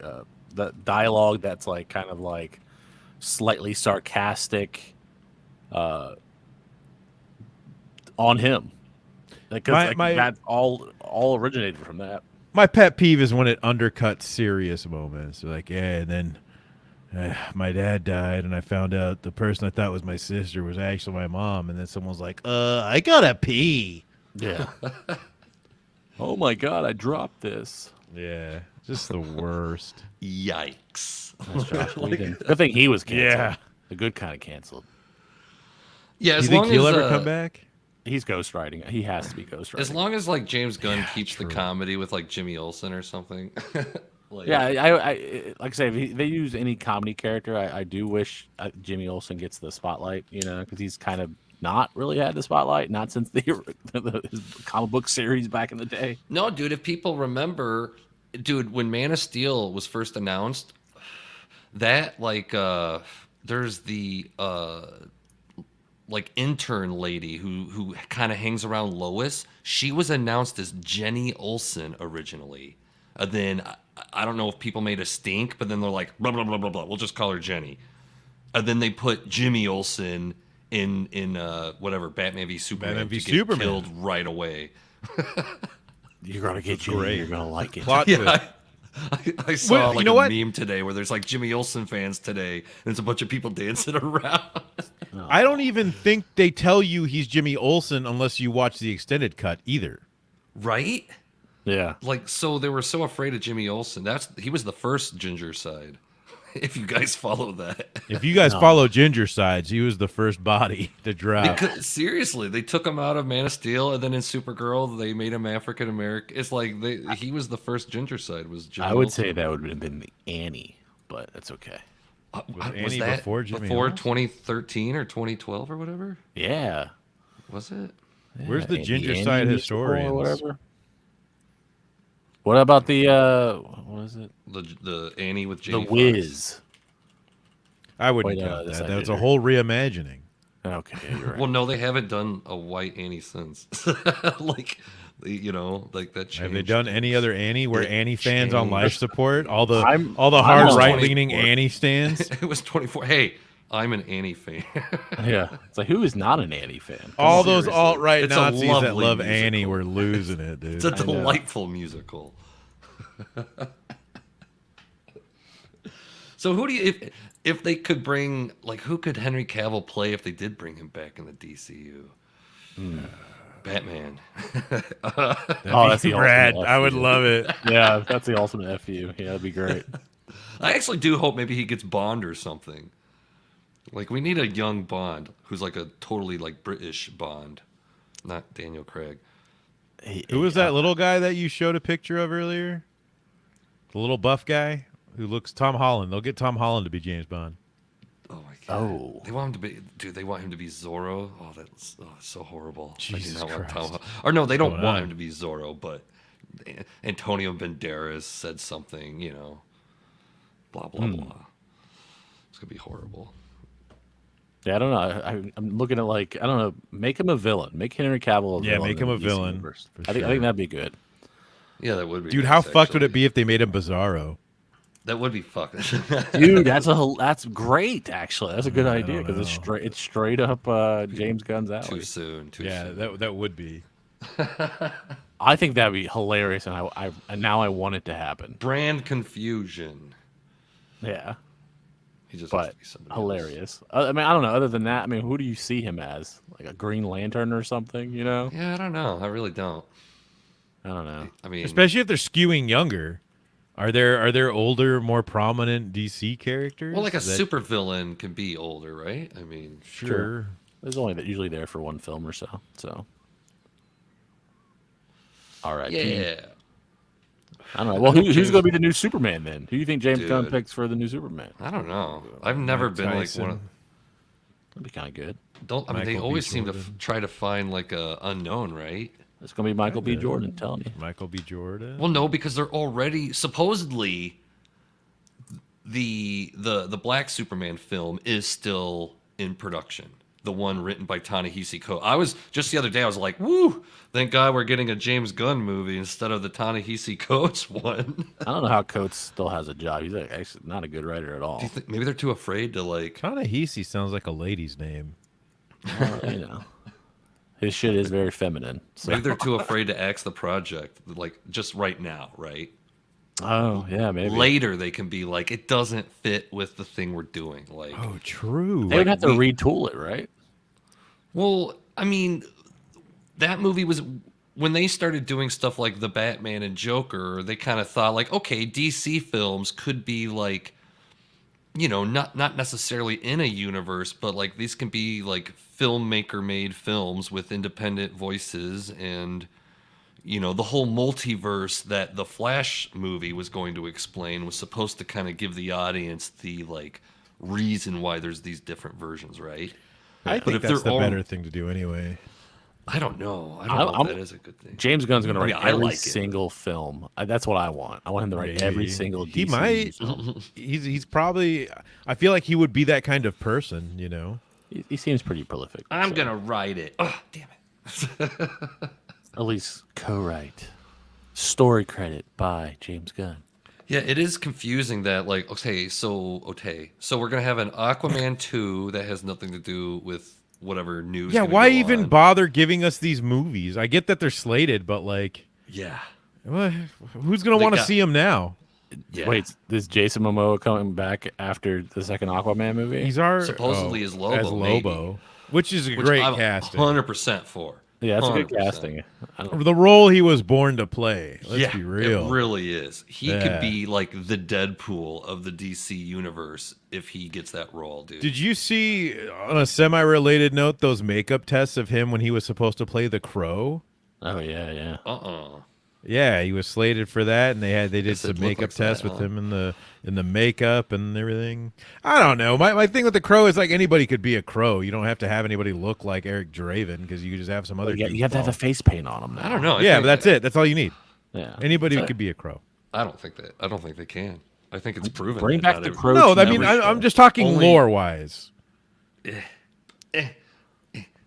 C: the dialogue that's like kind of like slightly sarcastic on him. Like, 'cause,
A: My-
C: that all originated from that.
A: My pet peeve is when it undercuts serious moments. Like, yeah, and then my dad died, and I found out the person I thought was my sister was actually my mom, and then someone's like, I gotta pee.
C: Yeah. Oh my god, I dropped this.
A: Yeah, just the worst.
B: Yikes.
C: That's Josh Whedon. Good thing he was canceled.
A: Yeah.
C: The good kind of canceled.
B: Yeah,
A: Do
B: as
A: you think
B: long
A: he'll
B: as
A: ever come back?
C: He's ghostwriting. He has to be ghostwriting.
B: as long as like James Gunn keeps
A: true.
B: the comedy with like Jimmy Olsen or something. Like,
C: Yeah, I like I say, if they use any comedy character, I do wish Jimmy Olsen gets the spotlight, because he's kind of not really had the spotlight, not since his comic book series back in the day.
B: No, dude, if people remember, dude, when Man of Steel was first announced, that there's the like intern lady who kind of hangs around Lois. She was announced as Jenny Olsen originally. Then I don't know if people made a stink, but then they're like blah blah blah blah blah. We'll just call her Jenny. And then they put Jimmy Olsen in whatever Batman v Superman
A: Batman v
B: to get
A: Superman.
B: killed right away.
C: You're gonna get
A: That's
C: Jimmy.
A: great.
C: You're gonna like it.
A: Plot twist.
B: Yeah, I saw
A: Well,
B: like
A: you know
B: a
A: what?
B: meme today where there's like Jimmy Olsen fans today, and there's a bunch of people dancing around.
A: I don't even think they tell you he's Jimmy Olsen unless you watch the extended cut either.
B: Right?
C: Yeah.
B: Like, so they were so afraid of Jimmy Olsen. He was the first Ginger Side. If you guys follow that.
A: If you guys
C: No.
A: follow Ginger Sides, he was the first body to drop.
B: Because, seriously, they took him out of Man of Steel, and then in Supergirl, they made him African American. It's like he was the first Ginger Side. Was Jimmy
C: I would
B: Olsen.
C: say that would have been the Annie, but that's okay.
A: Was
B: Was
A: Annie
B: that
A: before Jimmy
B: before
A: Olsen?
B: 2013 or 2012 or whatever?
C: Yeah.
B: Was it?
A: Where's the
C: Andy
A: Ginger Side
C: musical or
A: historians?
C: whatever. What about the what is it?
B: The Annie with
C: The
B: Jamie Foxx?
C: Wiz.
A: I wouldn't
C: Wait,
A: count
C: that's
A: that.
C: not
A: That's a
C: Ginger.
A: whole reimagining.
C: Okay, yeah, you're right.
B: Well, no, they haven't done a white Annie since. like, like that changed.
A: Have they done any other Annie where
B: It
A: Annie fans on life
B: changed.
A: support? All the
C: I'm
A: hard
C: on
A: right leaning
B: 24.
A: Annie stands.
B: It was 24. Hey, I'm an Annie fan.
C: Yeah, it's like, who is not an Annie fan? Come
A: All
C: on.
A: those
B: seriously.
A: alt right
B: It's a
A: Nazis that
B: lovely
A: love Annie
B: musical.
A: were losing it, dude.
B: It's a
C: I know.
B: delightful musical. So who do you if they could bring, like, who could Henry Cavill play if they did bring him back in the DCU? Batman.
C: Oh, that's the
A: Brad.
C: ultimate
A: I would
C: FU.
A: love it.
C: Yeah, that's the ultimate FU. Yeah, that'd be great.
B: I actually do hope maybe he gets Bond or something. Like, we need a young Bond who's like a totally like British Bond, not Daniel Craig.
A: Who was that little guy that you showed a picture of earlier? The little buff guy who looks Tom Holland. They'll get Tom Holland to be James Bond.
B: Oh my god.
C: Oh.
B: They want him to be, dude. They want him to be Zorro. Oh, that's so horrible.
A: Jesus
B: I do not want
A: Christ.
B: Or no, they don't
A: Going
B: want
A: on?
B: him to be Zorro, but Antonio Banderas said something. Blah blah blah. It's gonna be horrible.
C: Yeah, I don't know. I'm looking at, like, I don't know. Make him a villain. Make Henry Cavill a
A: Yeah,
C: villain.
A: make him
C: in
A: a
C: the DC
A: villain,
C: universe.
A: for
C: I think
A: sure.
C: that'd be good.
B: Yeah, that would be.
A: Dude,
B: nice,
A: how fucked would it
B: actually.
A: be if they made him Bizarro?
B: That would be fucked.
C: Dude, that's great. Actually, that's a good idea because
A: know.
C: it's straight up James Gunn's alley.
B: Too soon. Too
A: Yeah,
B: soon.
A: that would be.
C: I think that'd be hilarious, and and now I want it to happen.
B: Brand confusion.
C: Yeah,
B: He just has
C: but
B: to be somebody else.
C: hilarious. I mean, I don't know. Other than that, I mean, who do you see him as? Like a Green Lantern or something? You know?
B: Yeah, I don't know. I really don't.
C: I don't know.
B: I mean,
A: Especially if they're skewing younger. Are there older, more prominent DC characters?
B: well, like a
A: that-
B: supervillain can be older, right? I mean,
A: Sure.
C: There's only usually there for one film or so. So, all right.
B: yeah.
C: I don't know. Well, who's going to be the new Superman then? Who do you think James Gunn
B: Dude.
C: picks for the new Superman?
B: I don't know. I've never
A: Mike
B: been like one
A: Tyson.
B: of.
C: That'd be kind of good.
B: Don't I mean they
A: Michael B.
B: always seem to
A: Jordan.
B: try to find like a unknown, right?
C: It's going to be Michael B. Jordan. Telling you.
A: Michael B. Jordan.
B: Well, no, because they're already supposedly the Black Superman film is still in production. The one written by Ta-Nehisi Coates. I was just the other day. I was like, "Woo! Thank God we're getting a James Gunn movie instead of the Ta-Nehisi Coates one."
C: I don't know how Coates still has a job. He's actually not a good writer at all.
B: Do you think maybe they're too afraid to like?
A: Ta-Nehisi sounds like a lady's name.
C: You know, his shit is very feminine. So.
B: Maybe they're too afraid to axe the project, like just right now, right?
C: Oh yeah, maybe.
B: Later they can be like, it doesn't fit with the thing we're doing. Like,
A: Oh, true.
C: They would have to
B: we-
C: retool it, right?
B: well, I mean, that movie was when they started doing stuff like the Batman and Joker. They kind of thought like, okay, DC films could be like, not necessarily in a universe, but like these can be like filmmaker made films with independent voices and. The whole multiverse that the Flash movie was going to explain was supposed to kind of give the audience the like reason why there's these different versions, right?
A: I
B: But
A: think
B: if
A: that's
B: they're
A: the
B: all-
A: better thing to do anyway.
B: I don't know. I don't know
C: I'm-
B: if that is a good thing.
C: James Gunn's going to write
B: Yeah, I
C: every
B: like it.
C: single film. That's what I want. I want him to write every
A: Maybe.
C: single.
A: He
C: DC
A: might.
C: film.
A: He's probably. I feel like he would be that kind of person.
C: He seems pretty prolific.
B: I'm
C: so.
B: gonna write it. Oh, damn it.
C: At least co-write. Story credit by James Gunn.
B: Yeah, it is confusing that like so we're gonna have an Aquaman 2 that has nothing to do with whatever news.
A: Yeah.
B: gonna
A: Why
B: go
A: even
B: on.
A: bother giving us these movies? I get that they're slated, but like,
B: Yeah.
A: who's gonna
B: They
A: want to
B: got-
A: see them now?
B: Yeah.
C: Wait, is Jason Momoa coming back after the second Aquaman movie?
A: He's our
B: Supposedly as Lobo,
A: as Lobo, which is a great
B: I'm
A: casting.
B: 100% for.
C: Yeah, that's a good
B: 100%.
C: casting. I don't,
A: The role he was born to play. Let's
B: Yeah,
A: be real.
B: it really is. He
A: Yeah.
B: could be like the Deadpool of the DC universe if he gets that role, dude.
A: Did you see, on a semi-related note, those makeup tests of him when he was supposed to play the Crow?
C: oh yeah.
A: Yeah, he was slated for that, and they did
B: Guess it
A: some
B: looked
A: makeup
B: like
A: tests
B: that,
A: with
B: huh?
A: him in the makeup and everything. I don't know. My thing with the Crow is like anybody could be a Crow. You don't have to have anybody look like Eric Draven because you could just have some other.
C: You have to have the
A: goofball.
C: face paint on him. Now.
B: I don't know. I
A: Yeah,
B: think
A: but that's it. That's all you need.
C: Yeah.
A: Anybody could be a Crow.
B: I don't think they can. I think it's proven.
C: Bring
B: that
C: back
B: not
C: the
B: every-
C: Crow.
A: No, I
C: to
A: mean
C: every
A: I'm
C: show.
A: just talking
B: Only-
A: lore wise.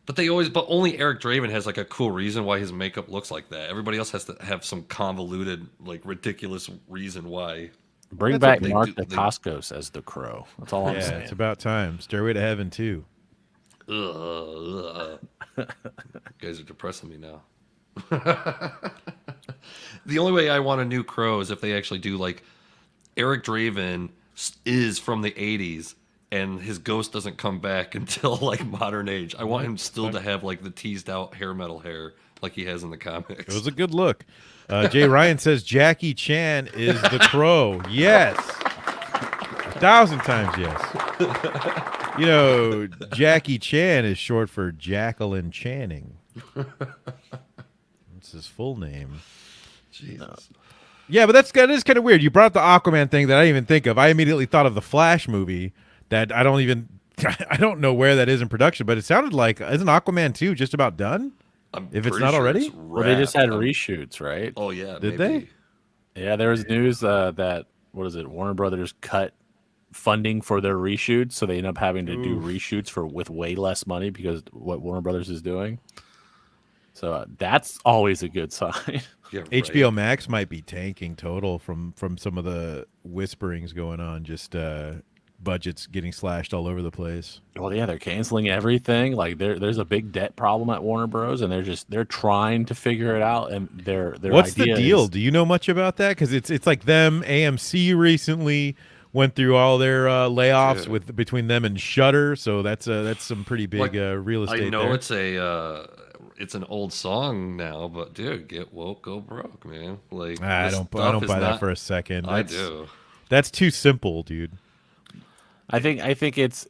B: But only Eric Draven has like a cool reason why his makeup looks like that. Everybody else has to have some convoluted, like ridiculous reason why.
C: Bring
B: That's
C: back
B: what
C: Mark
B: they
C: Dacascos as the Crow. That's all I'm
A: Yeah,
C: saying.
A: it's about time. Stairway to Heaven too.
B: You guys are depressing me now. The only way I want a new Crow is if they actually do like Eric Draven is from the 80s and his ghost doesn't come back until like modern age. I want him still to have like the teased out hair metal hair like he has in the comics.
A: It was a good look. Jay Ryan says Jackie Chan is the Crow. Yes. 1,000 times yes. You know, Jackie Chan is short for Jacqueline Channing. That's his full name.
B: Jesus.
A: Yeah, but that is kind of weird. You brought up the Aquaman thing that I didn't even think of. I immediately thought of the Flash movie that I don't know where that is in production, but it sounded like, isn't Aquaman 2 just about done?
B: If
A: it's not already?
C: Well, they just had reshoots, right?
B: Oh yeah,
A: Did
B: maybe.
C: Yeah, there was news that Warner Brothers cut funding for their reshoots, so they end up having to do reshoots with way less money because what Warner Brothers is doing. So that's always a good sign.
B: Yeah, right.
A: HBO Max might be tanking total from some of the whisperings going on. Just budgets getting slashed all over the place.
C: Well, yeah, they're canceling everything. Like there's a big debt problem at Warner Bros. And they're trying to figure it out. And their
A: What's the
C: idea
A: deal?
C: is-
A: Do you know much about that? Because it's like them. AMC recently went through all their layoffs
B: Dude.
A: between them and Shudder. So that's some pretty big real estate.
B: I know
A: there.
B: it's an old song now, but dude, get woke, go broke, man. Like
A: I
B: this
A: don't
B: stuff is
A: buy that
B: not-
A: for a second.
B: I
A: That's,
B: do.
A: That's too simple, dude.
C: I think it's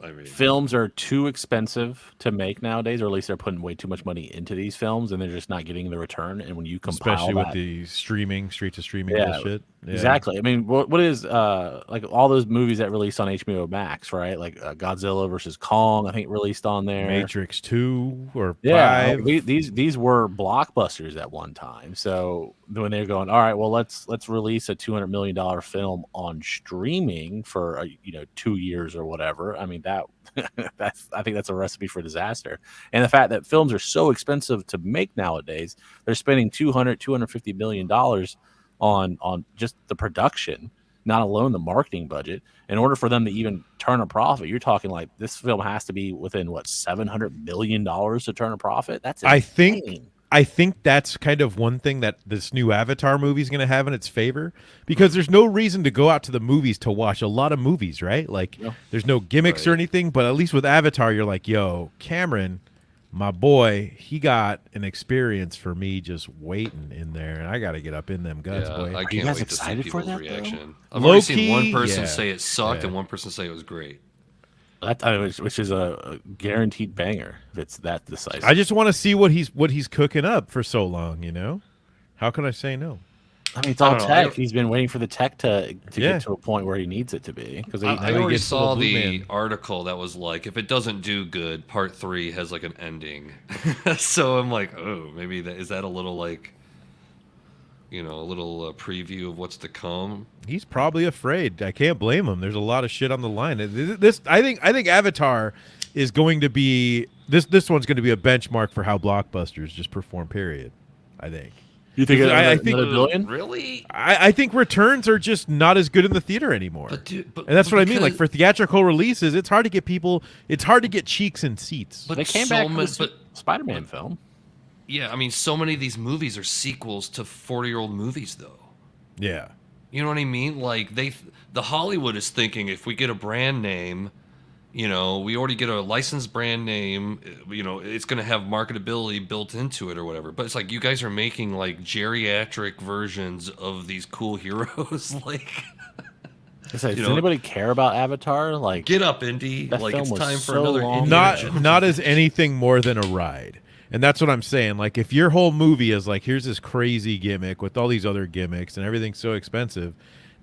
B: I mean-
C: films are too expensive to make nowadays, or at least they're putting way too much money into these films, and they're just not getting the return. And when you compile
A: Especially with
C: that-
A: the straight to streaming
C: Yeah,
A: bullshit. Yeah.
C: Exactly. I mean, what is like all those movies that released on HBO Max, right? Like Godzilla versus Kong, I think released on there.
A: Matrix 2 or
C: Yeah,
A: 5.
C: these were blockbusters at one time. So when they're going, all right, well let's release a $200 million film on streaming for 2 years or whatever. I mean I think that's a recipe for disaster. And the fact that films are so expensive to make nowadays, they're spending $250 million on just the production, not alone the marketing budget. In order for them to even turn a profit, you're talking like this film has to be within $700 million to turn a profit. That's insane.
A: I think that's kind of one thing that this new Avatar movie is going to have in its favor, because there's no reason to go out to the movies to watch a lot of movies, right? Like there's no gimmicks or
B: Right.
A: anything, but at least with Avatar, you're like, yo, Cameron, my boy, he got an experience for me just waiting in there, and I got to get up in them guts,
B: Yeah,
A: boy.
B: I
C: you
B: can't
C: guys
B: wait to see
C: excited for
B: people's
C: that, though?
B: reaction. I've
A: Low
B: already seen one
A: key,
B: person
A: yeah.
B: say it sucked
A: Yeah.
B: and one person say it was great.
C: Which is a guaranteed banger if it's that decisive.
A: I just want to see what he's cooking up for so long, you know? How can I say no?
C: I mean, it's
B: I
C: all
B: don't know.
C: tech. He's been waiting for the tech to
A: Yeah.
C: get to a point where he needs it to be. Because
B: I
A: he
B: already
A: gets full
B: saw
A: of Blue
B: the
A: Man.
B: article that was like, if it doesn't do good, part 3 has like an ending. So I'm like, oh, maybe is that a little like, a little preview of what's to come?
A: He's probably afraid. I can't blame him. There's a lot of shit on the line. I think Avatar is going to be this one's going to be a benchmark for how blockbusters just perform. Period. I think.
C: you think
A: I think-
C: another billion?
B: Really?
A: I think returns are just not as good in the theater anymore.
B: But dude,
A: and that's
B: but
A: what I mean. Like
B: because-
A: for theatrical releases, it's hard to get people. It's hard to get cheeks and seats.
B: But
C: They came
B: so
C: back
B: ma-
C: with
B: but
C: Spider-Man film.
B: yeah, I mean, so many of these movies are sequels to 40-year-old movies, though.
A: Yeah.
B: You know what I mean? Like the Hollywood is thinking if we get a brand name, we already get a licensed brand name, it's going to have marketability built into it or whatever. But it's like you guys are making like geriatric versions of these cool heroes. Like,
C: Does
B: You know-
C: anybody care about Avatar? Like,
B: get up, Indy!
C: That
B: Like
C: film
B: it's
C: was
B: time for
C: so
B: another
C: long.
B: Indiana Jones.
A: Not as anything more than a ride. And that's what I'm saying. Like, if your whole movie is like, here's this crazy gimmick with all these other gimmicks and everything's so expensive,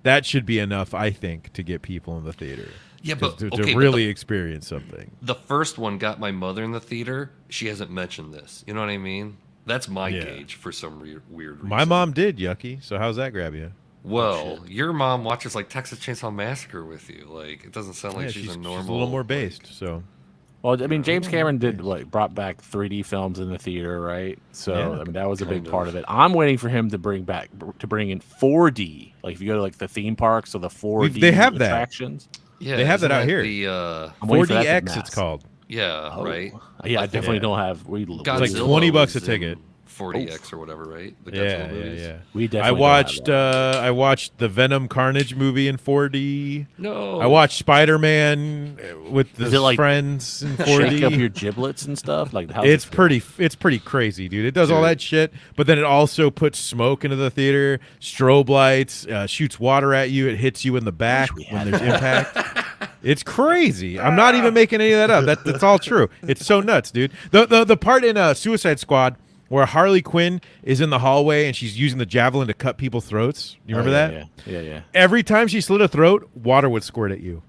A: that should be enough, I think, to get people in the theater.
B: Yeah,
A: 'Cause
B: but
A: to
B: okay, but
A: really experience something.
B: the first one got my mother in the theater. She hasn't mentioned this. You know what I mean? That's my
A: Yeah.
B: gauge for some weird reason.
A: My mom did, Yucky. So how's that grab you?
B: Well, your mom watches like Texas Chainsaw Massacre with you. Like, it doesn't sound like
A: Yeah,
B: she's a
A: she's
B: normal.
A: a little more
B: like-
A: based. So
C: Well, I mean, James Cameron brought back 3D films in the theater, right? So
A: Yeah,
C: I mean, that was a big
B: kind
C: part
B: of.
C: of it. I'm waiting for him to bring in 4D. Like if you go to like the theme parks or the 4D
A: they have that.
C: attractions.
B: Yeah,
A: They have
B: isn't
A: that out here.
B: The
C: I'm waiting for that to
A: 4DX, it's
C: mass.
A: called.
B: yeah,
C: Oh.
B: right.
C: Yeah, I definitely
A: Yeah.
C: don't have. We
A: like
B: Godzilla
A: $20 a
B: was
A: ticket.
B: in 40X or whatever, right? The Godzilla
A: Yeah,
B: movies.
A: yeah.
C: we
A: I
C: definitely
A: watched
C: Don't have
A: I watched the Venom Carnage movie in 4D.
B: No,
A: I watched Spider-Man with
C: Is
A: his
C: it like
A: friends in
C: that. Shake up
A: 4D.
C: your giblets and stuff. Like how's
A: It's
C: it feel?
A: pretty crazy, dude. It does all
B: Dude.
A: that shit, but then it also puts smoke into the theater, strobe lights, shoots water at you, it hits you in the back
C: we
A: when
C: had
A: there's impact. It's crazy. I'm not even making any of that up. That's all true. It's so nuts, dude. The part in Suicide Squad where Harley Quinn is in the hallway and she's using the javelin to cut people's throats. You remember that?
C: Yeah.
A: Every time she slit a throat, water would squirt at you.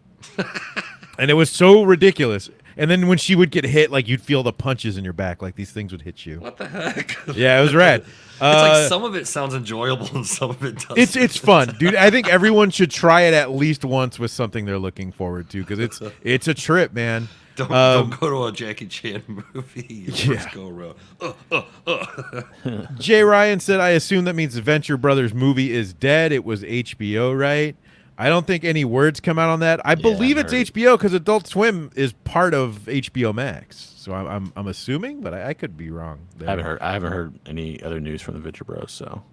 A: And it was so ridiculous. And then when she would get hit, like you'd feel the punches in your back, like these things would hit you.
B: what the heck?
A: Yeah, it was rad.
B: It's like some of it sounds enjoyable and some of it doesn't.
A: It's fun, dude. I think everyone should try it at least once with something they're looking forward to because it's a trip, man.
B: Don't go to a Jackie Chan movie.
A: Yeah.
B: First go around.
A: Jay Ryan said, "I assume that means the Venture Brothers movie is dead. It was HBO, right?" I don't think any words come out on that. I believe it's
C: heard.
A: HBO because Adult Swim is part of HBO Max. So I'm assuming, but I could be wrong. There.
C: I haven't heard any other news from the Venture Bros. So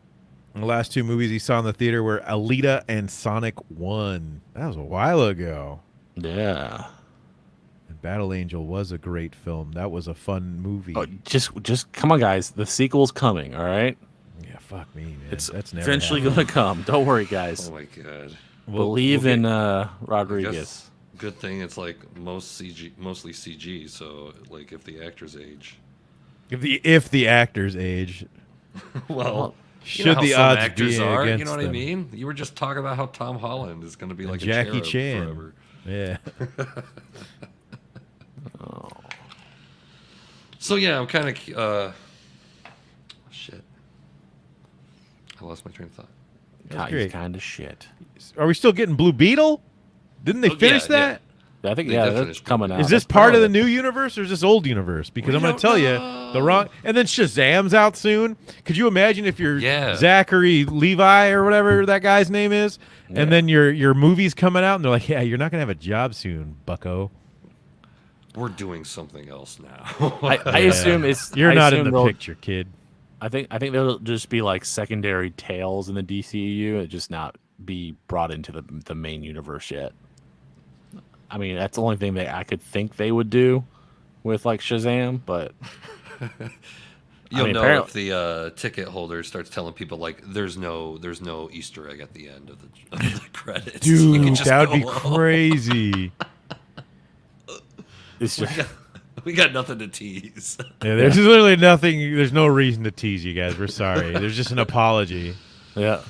A: The last two movies he saw in the theater were Alita and Sonic 1. That was a while ago.
C: yeah.
A: And Battle Angel was a great film. That was a fun movie.
C: Oh, just come on, guys. The sequel's coming. All right.
A: Yeah, fuck me, man.
C: It's
A: That's never
C: eventually
A: happened.
C: gonna come. Don't worry, guys.
B: Oh my god.
C: Believe
A: we'll
C: in
B: I
C: Rodriguez.
B: guess good thing it's like mostly CG. So like if the actors age,
A: if the actors age,
B: well,
A: should
B: you know how
A: the
B: some
A: odds
B: acters
A: be
B: are?
A: against
B: You know what
A: them?
B: I mean? You were just talking about how Tom Holland is going to be like
A: Jackie
B: a cherub
A: Chan.
B: forever.
A: Yeah.
B: So yeah, I'm kind of shit. I lost my train of thought.
A: That's great.
C: Kind of shit.
A: Are we still getting Blue Beetle? Didn't they
B: Oh,
A: finish
B: yeah,
A: that?
C: I think
B: They
C: yeah,
B: did
C: that's
B: finish
C: coming
B: Blue
C: out.
A: Is this
C: That's
A: part of the
C: probably-
A: new universe or is this old universe? Because
B: We
A: I'm going
B: don't
A: to tell you
B: know.
A: the wrong. And then Shazam's out soon. Could you imagine if you're
B: Yeah.
A: Zachary Levi or whatever that guy's name is,
C: Yeah.
A: and then your movie's coming out and they're like, yeah, you're not going to have a job soon, bucko.
B: We're doing something else now.
C: I assume it's
A: You're
C: I
A: not in
C: assume
A: the
C: they'll-
A: picture, kid.
C: I think they'll just be like secondary tales in the DCU and just not be brought into the main universe yet. I mean, that's the only thing that I could think they would do with like Shazam, but
B: You'll
C: mean,
B: know
C: apparently-
B: if the ticket holder starts telling people like there's no Easter egg at the end of the credits. You can
A: Dude,
B: just
A: that would
B: go
A: be
B: home.
A: crazy.
C: it's just
B: We got nothing to tease.
A: Yeah, there's literally nothing. There's no reason to tease you guys. We're sorry. There's just an apology.
C: yeah.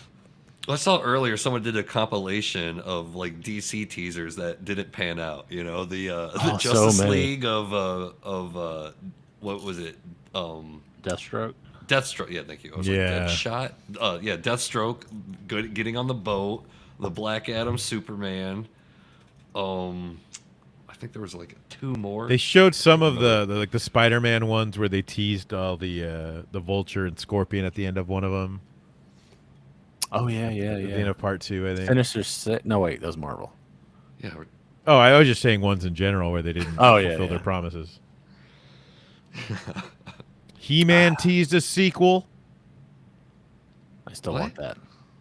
B: I saw earlier someone did a compilation of like DC teasers that didn't pan out. You know the
C: so
B: Justice
C: many.
B: League of what was it?
C: Deathstroke.
B: Deathstroke. Yeah, thank you. I was
A: Yeah.
B: like Deadshot. Yeah, Deathstroke. Good, getting on the boat. The Black Adam, Superman. I think there was like 2 more.
A: They showed some of the Spider-Man ones where they teased all the Vulture and Scorpion at the end of one of them.
C: Oh yeah,
A: At the end
C: yeah.
A: of part 2, I think.
C: Sinister Six. No, wait, that was Marvel.
B: Yeah,
A: Oh, I was just saying ones in general where they didn't
C: Oh, yeah,
A: fulfill their
C: yeah.
A: promises. He-Man teased a sequel.
C: I still
B: What?
C: want that.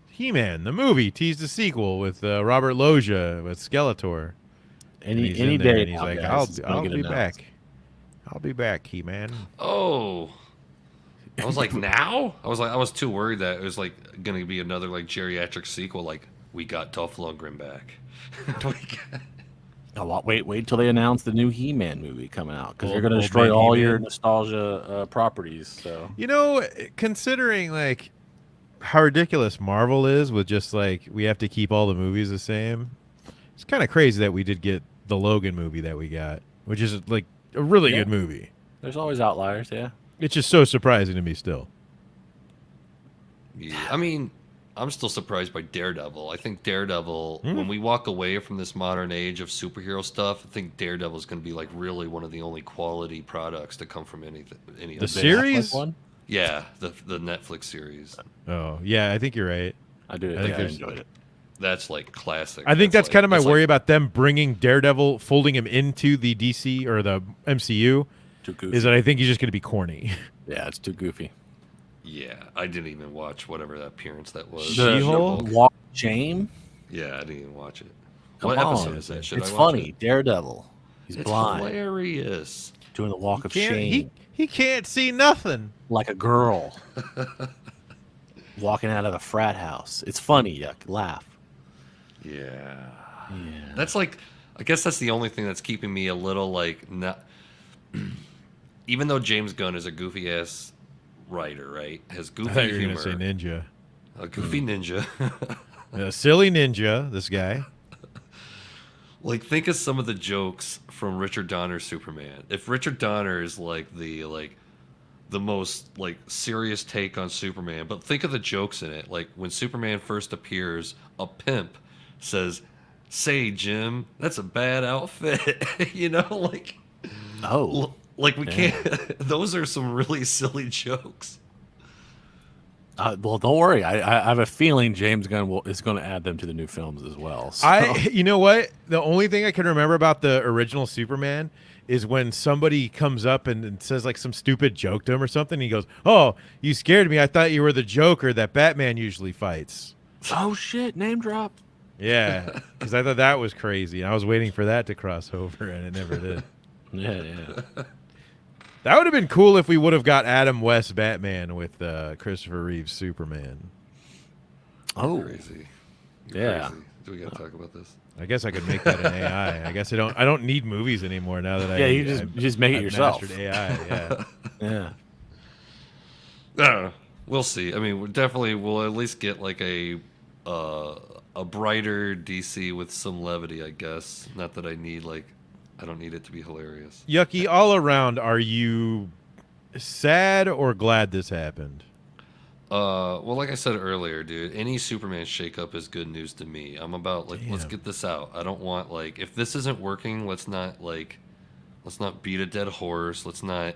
A: He-Man, the movie, teased a sequel with Robert Loggia with Skeletor. And he's
C: Any
A: in there
C: day
A: and he's
C: now,
A: like,
C: guys, it's gonna
A: I'll
C: get
A: be
C: announced.
A: back. I'll be back, He-Man.
B: Oh, I was like, now? I was too worried that it was like gonna be another like geriatric sequel. Like we got Dolph Lundgren back. We got-
C: Wait until they announce the new He-Man movie coming out because they're going to
A: Old
C: destroy
A: man
C: all
A: He-Man.
C: your nostalgia properties. So
A: You know, considering like how ridiculous Marvel is with just like we have to keep all the movies the same, it's kind of crazy that we did get the Logan movie that we got, which is like a really
C: Yeah.
A: good movie.
C: there's always outliers, yeah.
A: It's just so surprising to me still.
B: yeah. I mean, I'm still surprised by Daredevil. I think Daredevil, when we walk away from this modern age of superhero stuff, I think Daredevil is going to be like really one of the only quality products to come from any
A: The
B: of
A: series?
C: One?
B: Yeah, the Netflix series.
A: Oh, yeah, I think you're right.
C: I do.
A: I think
C: I
A: there's-
C: enjoyed it.
B: That's like classic.
A: I think that's
B: like-
A: kind of my
B: that's
A: worry
B: like-
A: about them bringing Daredevil, folding him into the DC or the MCU,
C: Too goofy.
A: is that I think he's just going to be corny.
C: Yeah, it's too goofy.
B: Yeah, I didn't even watch whatever that appearance that was.
A: She-Hulk?
C: Walk of Shame.
B: Yeah, I didn't even watch it.
C: Come
B: What
C: on.
B: episode is that? Should
C: It's
B: I watch
C: funny.
B: it?
C: Daredevil. He's
B: It's
C: blind,
B: hilarious.
C: doing the walk of shame
A: He can't see nothing.
C: like a girl, walking out of a frat house. It's funny. Yuck, laugh.
B: Yeah.
C: Yeah.
B: That's like, I guess that's the only thing that's keeping me a little like not. Even though James Gunn is a goofy ass writer, right? Has
A: I
B: goofy
A: thought you were
B: humor,
A: going to say ninja.
B: a goofy ninja.
A: A silly ninja, this guy.
B: Like, think of some of the jokes from Richard Donner's Superman. If Richard Donner is like the most like serious take on Superman, but think of the jokes in it. Like when Superman first appears, a pimp says, "Say, Jim, that's a bad outfit." You know, like
C: Oh,
B: like we
C: Yeah.
B: can't. Those are some really silly jokes.
C: well, don't worry. I have a feeling James Gunn is going to add them to the new films as well. So.
A: You know what? The only thing I can remember about the original Superman is when somebody comes up and says like some stupid joke to him or something. He goes, "Oh, you scared me. I thought you were the Joker that Batman usually fights."
C: Oh shit! Name drop.
A: Yeah, because I thought that was crazy. I was waiting for that to cross over, and it never did.
C: Yeah.
A: That would have been cool if we would have got Adam West Batman with Christopher Reeves Superman.
C: Oh,
B: Crazy.
C: Yeah.
B: Crazy. Do we got to talk about this?
A: I guess I could make that an AI. I guess I don't need movies anymore now that
C: Yeah, you just make it
A: I've
C: yourself.
A: mastered AI. Yeah.
C: yeah.
B: I don't know. We'll see. I mean, we'll at least get like a brighter DC with some levity, I guess. Not that I don't need it to be hilarious.
A: Yucky, all around, are you sad or glad this happened?
B: Well, like I said earlier, dude, any Superman shakeup is good news to me. I'm about like, let's
A: Damn.
B: get this out. I don't want like, if this isn't working, let's not beat a dead horse. Let's not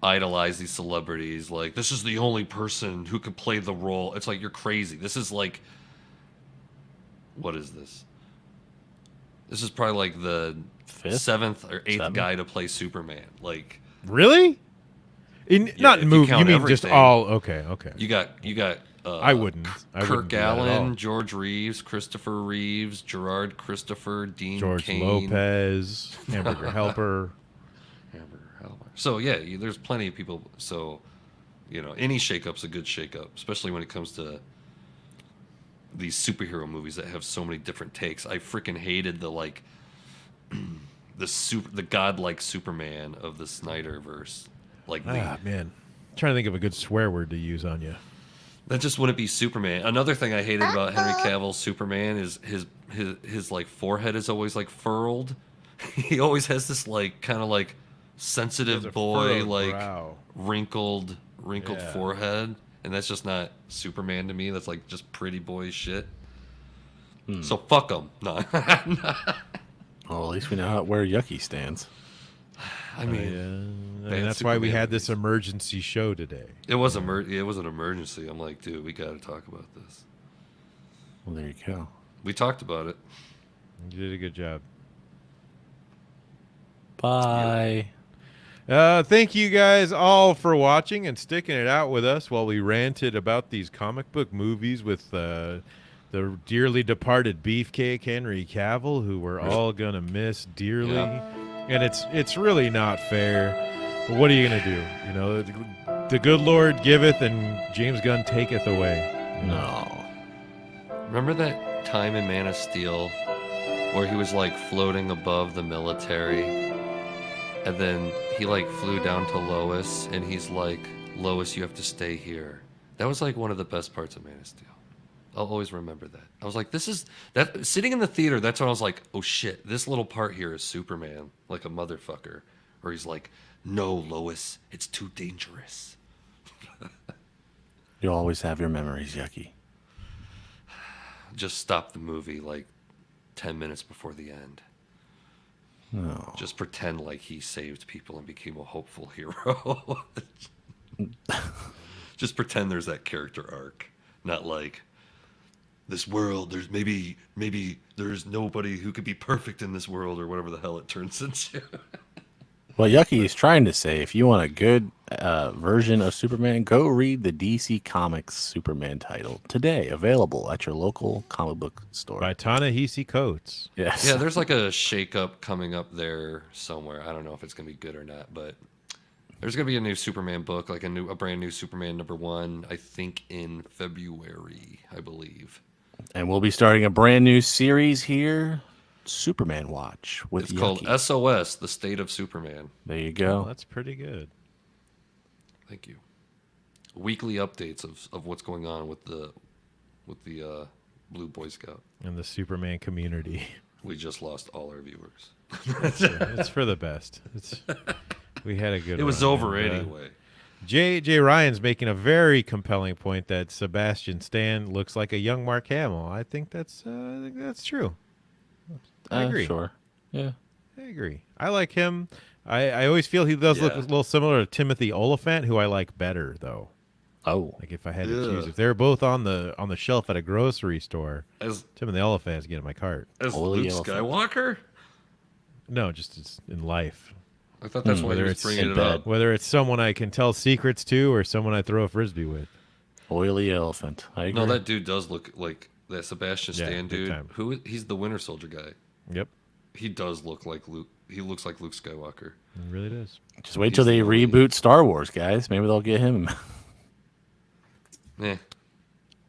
B: idolize these celebrities. Like, this is the only person who could play the role. It's like, you're crazy. This is like, what is this? This is probably like the
C: Fifth?
B: seventh or eighth
C: Seventh?
B: guy to play Superman. Like,
A: Really? Not
B: if
A: in
B: you
A: movie. You
B: count
A: mean just
B: everything.
A: all? Okay. Okay.
B: you got.
A: I wouldn't. I wouldn't
B: Kirk
A: do that at all.
B: Allen, George Reeves, Christopher Reeves, Gerard Christopher, Dean
A: George
B: Cain,
A: Lopez, Hamburger Helper.
B: Hamburger Helper. So yeah, there's plenty of people. So, any shakeup's a good shakeup, especially when it comes to these superhero movies that have so many different takes. I freaking hated the the godlike Superman of the Snyderverse. Like
A: Man, trying to think of a good swear word to use on you.
B: that just wouldn't be Superman. Another thing I hated about Henry Cavill's Superman is his like forehead is always like furled. He always has this like kind of like sensitive
A: Has a
B: boy
A: furrowed
B: like
A: brow.
B: wrinkled
A: Yeah.
B: forehead, and that's just not Superman to me. That's like just pretty boy shit. So fuck him. No,
C: Well, at least we know where Yucky stands.
B: I mean
A: And that's why we
B: Superman
A: had this
B: movies.
A: emergency show today.
B: it was an emergency. I'm like, dude, we got to talk about this.
C: Well, there you go.
B: We talked about it.
A: You did a good job.
C: Bye.
A: Thank you guys all for watching and sticking it out with us while we ranted about these comic book movies with the dearly departed Beefcake Henry Cavill, who we're all gonna miss dearly.
B: Yeah.
A: And it's really not fair. But what are you gonna do? The good Lord giveth and James Gunn taketh away.
C: No.
B: Remember that time in Man of Steel where he was like floating above the military, and then he like flew down to Lois, and he's like, "Lois, you have to stay here." That was like one of the best parts of Man of Steel. I'll always remember that. I was like, sitting in the theater, that's when I was like, oh shit, this little part here is Superman, like a motherfucker. Or he's like, "No, Lois, it's too dangerous."
C: You'll always have your memories, Yucky.
B: Just stop the movie like 10 minutes before the end.
C: No.
B: Just pretend like he saved people and became a hopeful hero. Just pretend there's that character arc. Not like, this world, there's maybe there's nobody who could be perfect in this world, or whatever the hell it turns into.
C: Well, Yucky is trying to say, if you want a good version of Superman, go read the DC Comics Superman title today, available at your local comic book store.
A: By Ta-Nehisi Coates.
C: Yes.
B: Yeah, there's like a shake-up coming up there somewhere. I don't know if it's going to be good or not, but there's going to be a new Superman book, like a brand new Superman #1, I think in February, I believe.
C: And we'll be starting a brand new series here, Superman Watch, with
B: It's
C: Yucky.
B: called SOS, The State of Superman.
C: There you
A: Oh,
C: go.
A: that's pretty good.
B: Thank you. Weekly updates of what's going on with the Blue Boy Scout.
A: And the Superman community.
B: We just lost all our viewers.
A: It's for the best. We had a good
B: It was
A: run,
B: over
A: and,
B: anyway.
A: J. Ryan's making a very compelling point that Sebastian Stan looks like a young Mark Hamill. I think that's true. I agree.
C: Sure. Yeah.
A: I agree. I like him. I always feel he does look a
B: Yeah.
A: little similar to Timothy Oliphant, who I like better though.
C: Oh.
A: Like if I had to choose,
B: Ugh.
A: if they're both on the shelf at a grocery store,
B: As
A: Timothy Oliphant's getting my cart.
C: Holy
B: Luke
C: elephant.
B: Skywalker?
A: No, just in life.
B: I thought that's why he
A: Whether
B: was
A: it's
B: bringing
C: in
B: it
C: bed.
B: up.
A: Whether it's someone I can tell secrets to or someone I throw a frisbee with.
C: Oily elephant. I agree.
B: No, that dude does look like that Sebastian
A: Yeah,
B: Stan
A: big
B: dude.
A: time.
B: He's the Winter Soldier guy.
A: Yep,
B: He does look like Luke. He looks like Luke Skywalker.
A: it really does.
C: Just wait till
B: He's
C: they
B: the only-
C: reboot Star Wars, guys. Maybe they'll get him.
B: Eh.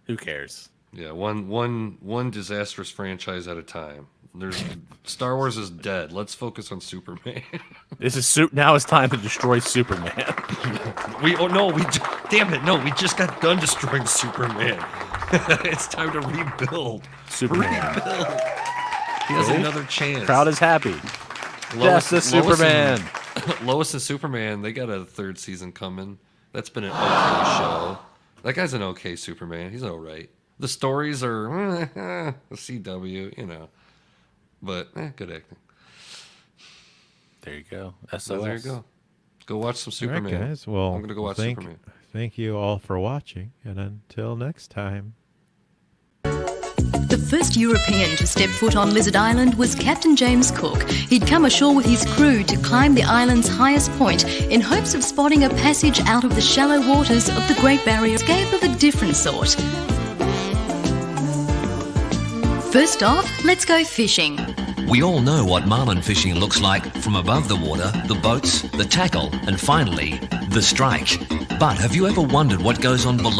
C: Who cares?
B: Yeah, one disastrous franchise at a time. There's Star Wars is dead. Let's focus on Superman.
C: This is now it's time to destroy Superman.
B: Damn it, no, we just got done destroying Superman. It's time to rebuild.
C: Superman.
B: Rebuild. He has
C: See?
B: another chance.
C: Crowd is happy.
B: Lois-
C: Yes, the
B: Lois and-
C: Superman.
B: Lois and Superman, they got a 3rd season coming. That's been an okay show. That guy's an okay Superman. He's all right. The stories are the CW, you know. But good acting.
C: There you go. SOS.
B: So there you go. Go watch some
A: All right,
B: Superman.
A: guys. Well,
B: I'm gonna go watch Superman.
A: Thank you all for watching, and until next time.
E: The first European to step foot on Lizard Island was Captain James Cook. He'd come ashore with his crew to climb the island's highest point in hopes of spotting a passage out of the shallow waters of the Great Barrier Reef of a different sort. First off, let's go fishing.
F: We all know what marlin fishing looks like from above the water, the boats, the tackle, and finally, the strike. But have you ever wondered what goes on below?